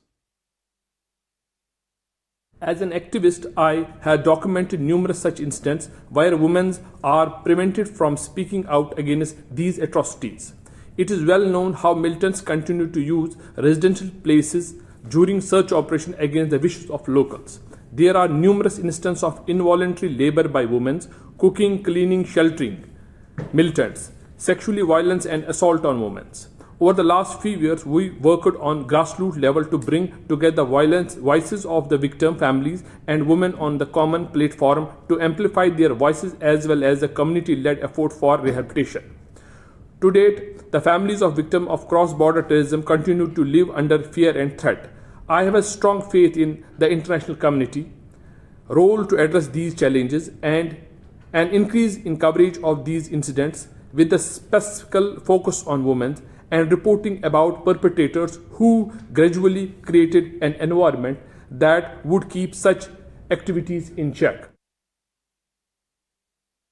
As an activist, I have documented numerous such instances where women are prevented from speaking out against these atrocities. It is well known how militants continue to use residential places during search operations against the wishes of locals. There are numerous instances of involuntary labor by women, cooking, cleaning, sheltering, militants, sexually violence and assault on women. Over the last few years, we worked on grassroots level to bring together voices of the victim families and women on the common platform to amplify their voices as well as a community-led effort for rehabilitation. To date, the families of victims of cross-border terrorism continue to live under fear and threat. I have a strong faith in the international community role to address these challenges and an increase in coverage of these incidents with a specific focus on women and reporting about perpetrators who gradually created an environment that would keep such activities in check.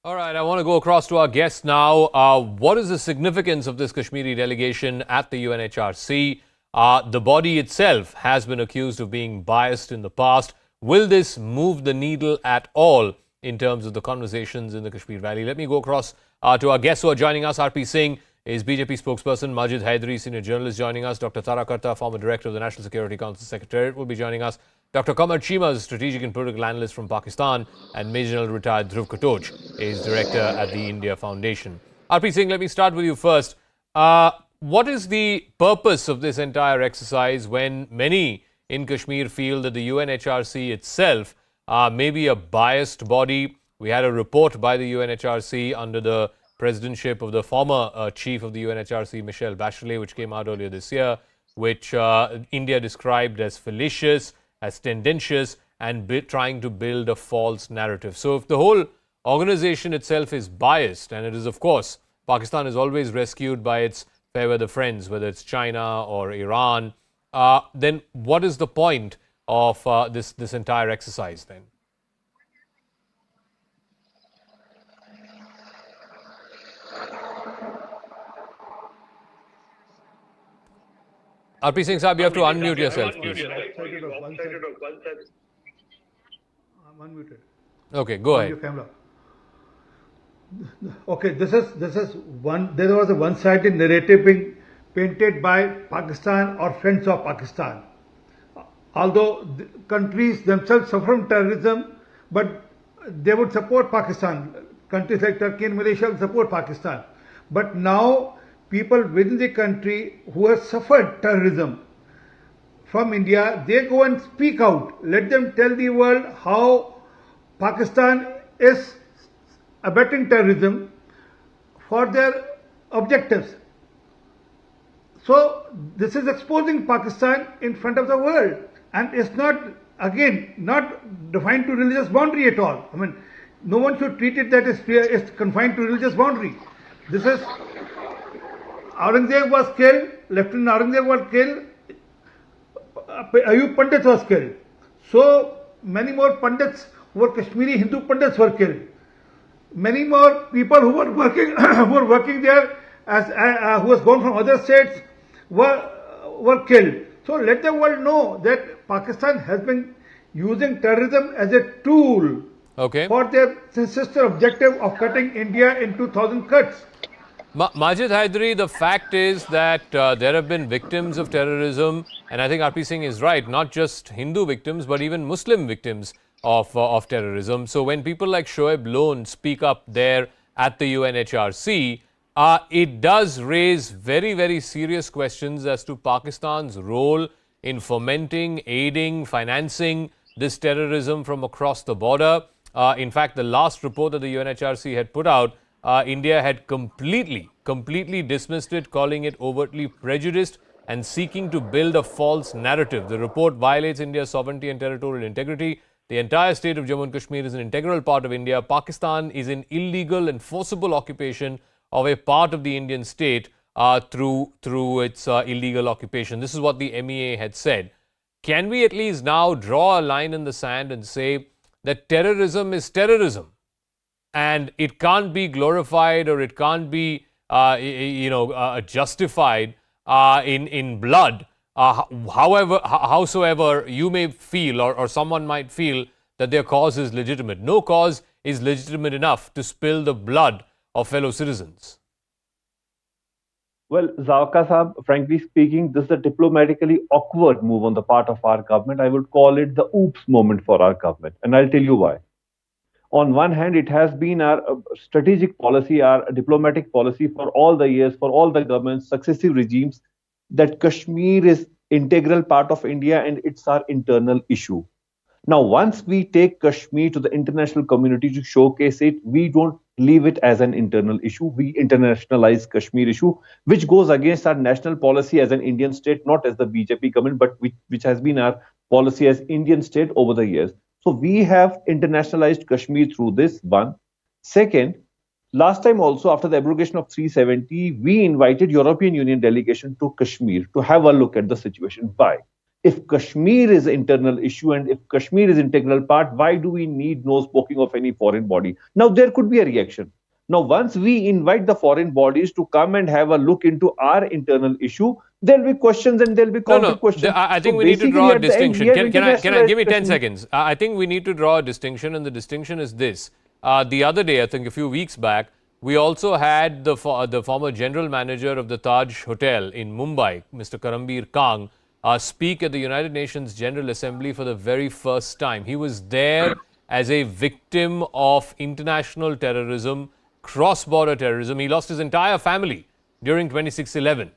All right, I want to go across to our guests now. What is the significance of this Kashmiri delegation at the UNHRC? The body itself has been accused of being biased in the past. Will this move the needle at all in terms of the conversations in the Kashmir Valley? Let me go across to our guests who are joining us. RP Singh is BJP spokesperson. Majid Haidari, senior journalist, joining us. Dr. Tara Karta, former director of the National Security Council Secretariat, will be joining us. Dr. Qamar Cheema is strategic and political analyst from Pakistan, and Major General retired Dhruv Katoch is director at the India Foundation. RP Singh, let me start with you first. What is the purpose of this entire exercise when many in Kashmir feel that the UNHRC itself may be a biased body? We had a report by the UNHRC under the presidentship of the former chief of the UNHRC, Michelle Bachelet, which came out earlier this year, which India described as fallacious, as tendentious, and trying to build a false narrative. So if the whole organization itself is biased, and it is, of course, Pakistan is always rescued by its fair weather friends, whether it's China or Iran, then what is the point of this entire exercise then? RP Singh Saab, you have to unmute yourself, please. I'm unmuted. Okay, go ahead. Your camera. Okay, this is one. There was a one-sided narrative being painted by Pakistan or friends of Pakistan. Although the countries themselves suffer from terrorism, but they would support Pakistan. Countries like Turkey and Malaysia would support Pakistan. But now, people within the country who have suffered terrorism from India, they go and speak out. Let them tell the world how Pakistan is abetting terrorism for their objectives. So this is exposing Pakistan in front of the world, and it's not, again, not defined to religious boundary at all. I mean, no one should treat it that it's confined to religious boundary. This is, Aurangzeb was killed, Lieutenant Aurangzeb was killed, Ayub Pandit was killed. So many more Pandits who were Kashmiri Hindu Pandits were killed. Many more people who were working there who was gone from other states were killed. So let the world know that Pakistan has been using terrorism as a tool for their sister objective of cutting India into 1,000 cuts. Majid Haidari, the fact is that there have been victims of terrorism, and I think RP Singh is right, not just Hindu victims, but even Muslim victims of terrorism. So when people like Shoaib Lone speak up there at the UNHRC, it does raise very, very serious questions as to Pakistan's role in fomenting, aiding, financing this terrorism from across the border. In fact, the last report that the UNHRC had put out, India had completely dismissed it, calling it overtly prejudiced and seeking to build a false narrative. The report violates India's sovereignty and territorial integrity. The entire state of Jammu and Kashmir is an integral part of India. Pakistan is in illegal and forcible occupation of a part of the Indian state through its illegal occupation. This is what the MEA had said. Can we at least now draw a line in the sand and say that terrorism is terrorism and it can't be glorified or it can't be justified in blood, howsoever you may feel or someone might feel that their cause is legitimate. No cause is legitimate enough to spill the blood of fellow citizens. Well, Zawka Saab, frankly speaking, this is a diplomatically awkward move on the part of our government. I would call it the oops moment for our government. And I'll tell you why. On one hand, it has been our strategic policy, our diplomatic policy for all the years, for all the governments, successive regimes, that Kashmir is integral part of India and it's our internal issue. Now, once we take Kashmir to the international community to showcase it, we don't leave it as an internal issue. We internationalize Kashmir issue, which goes against our national policy as an Indian state, not as the BJP government, but which has been our policy as Indian state over the years. So we have internationalized Kashmir through this, one. Second, last time also after the abrogation of 370, we invited European Union delegation to Kashmir to have a look at the situation. Why? If Kashmir is an internal issue and if Kashmir is integral part, why do we need nose poking of any foreign body? Now, there could be a reaction. Now, once we invite the foreign bodies to come and have a look into our internal issue, there'll be questions and there'll be counter questions. I think we need to draw a distinction. Can I give me 10 seconds? I think we need to draw a distinction, and the distinction is this. The other day, I think a few weeks back, we also had the former general manager of the Taj Hotel in Mumbai, Mr. Karambir Kang, speak at the United Nations General Assembly for the very first time. He was there as a victim of international terrorism, cross-border terrorism. He lost his entire family during 26/11.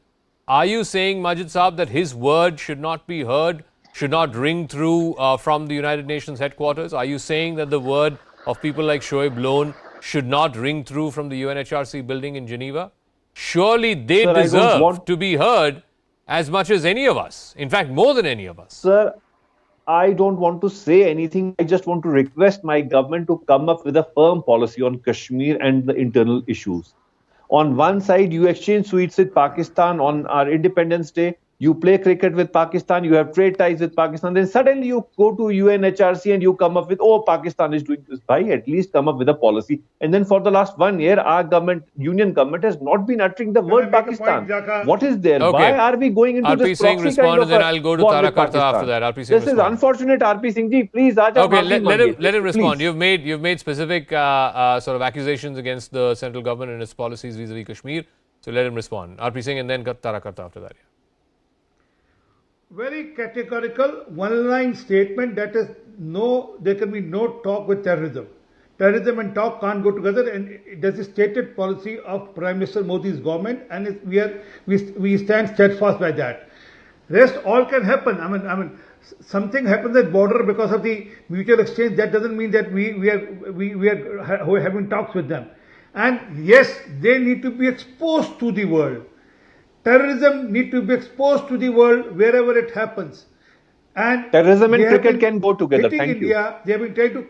Are you saying, Majid Saab, that his word should not be heard, should not ring through from the United Nations headquarters? Are you saying that the word of people like Shoaib Lone should not ring through from the UNHRC building in Geneva? Surely they deserve to be heard as much as any of us. In fact, more than any of us. Sir, I don't want to say anything. I just want to request my government to come up with a firm policy on Kashmir and the internal issues. On one side, you exchange sweets with Pakistan on our Independence Day. You play cricket with Pakistan. You have trade ties with Pakistan. Then suddenly you go to UNHRC and you come up with, oh, Pakistan is doing this. Bhai, at least come up with a policy. And then for the last 1 year, our government, union government, has not been uttering the word Pakistan. What is there? Okay. Why are we going into RP this Singh proxy respond, kind of and then I'll go to Tarakarta after that. RP Singh This is unfortunate, RP Singh ji. Please, okay, let him respond. Please. You've made specific sort of accusations against the central government and its policies vis-a-vis Kashmir. So let him respond. RP Singh and then Tarakarta after that. Very categorical, one-line statement that is there can be no talk with terrorism. Terrorism and talk can't go together, and that's a stated policy of Prime Minister Modi's government, and we stand steadfast by that. Rest all can happen. I mean, something happens at border because of the mutual exchange. That doesn't mean that we are having talks with them. And yes, they need to be exposed to the world. Terrorism need to be exposed to the world wherever it happens. And terrorism and cricket can go together. Thank India, you. They have been trying to.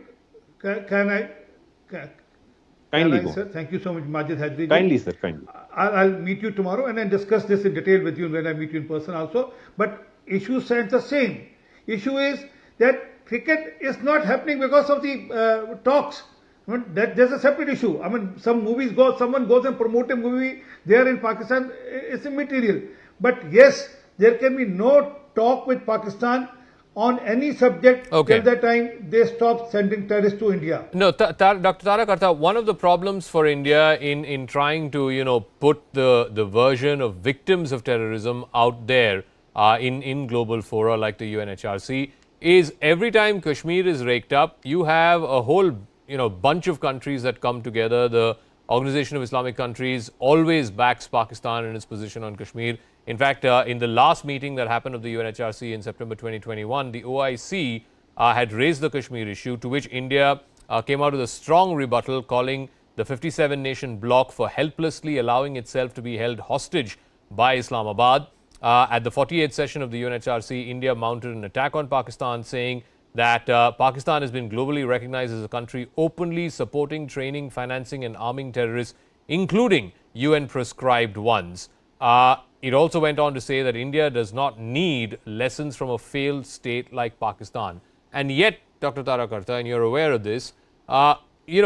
Kindly go. Sir? Thank you so much, Majid Hadri. Kindly, sir. Kindly. I'll meet you tomorrow and then discuss this in detail with you when I meet you in person also. But issue stands the same. Issue is that cricket is not happening because of the talks. I mean, there's a separate issue. I mean, someone goes and promote a movie there in Pakistan, it's immaterial. But yes, there can be no talk with Pakistan on any subject till the time they stop sending terrorists to India. No, Dr. Tarakarta, one of the problems for India in trying to, put the version of victims of terrorism out there in global fora like the UNHRC is every time Kashmir is raked up, you have a whole bunch of countries that come together, the Organization of Islamic Countries always backs Pakistan in its position on Kashmir. In fact, in the last meeting that happened of the UNHRC in September 2021, the OIC had raised the Kashmir issue, to which India came out with a strong rebuttal, calling the 57-nation bloc for helplessly allowing itself to be held hostage by Islamabad. At the 48th session of the UNHRC, India mounted an attack on Pakistan, saying that Pakistan has been globally recognized as a country openly supporting, training, financing and arming terrorists, including UN-prescribed ones. It also went on to say that India does not need lessons from a failed state like Pakistan. And yet, Dr. Tara Karta, and you're aware of this, you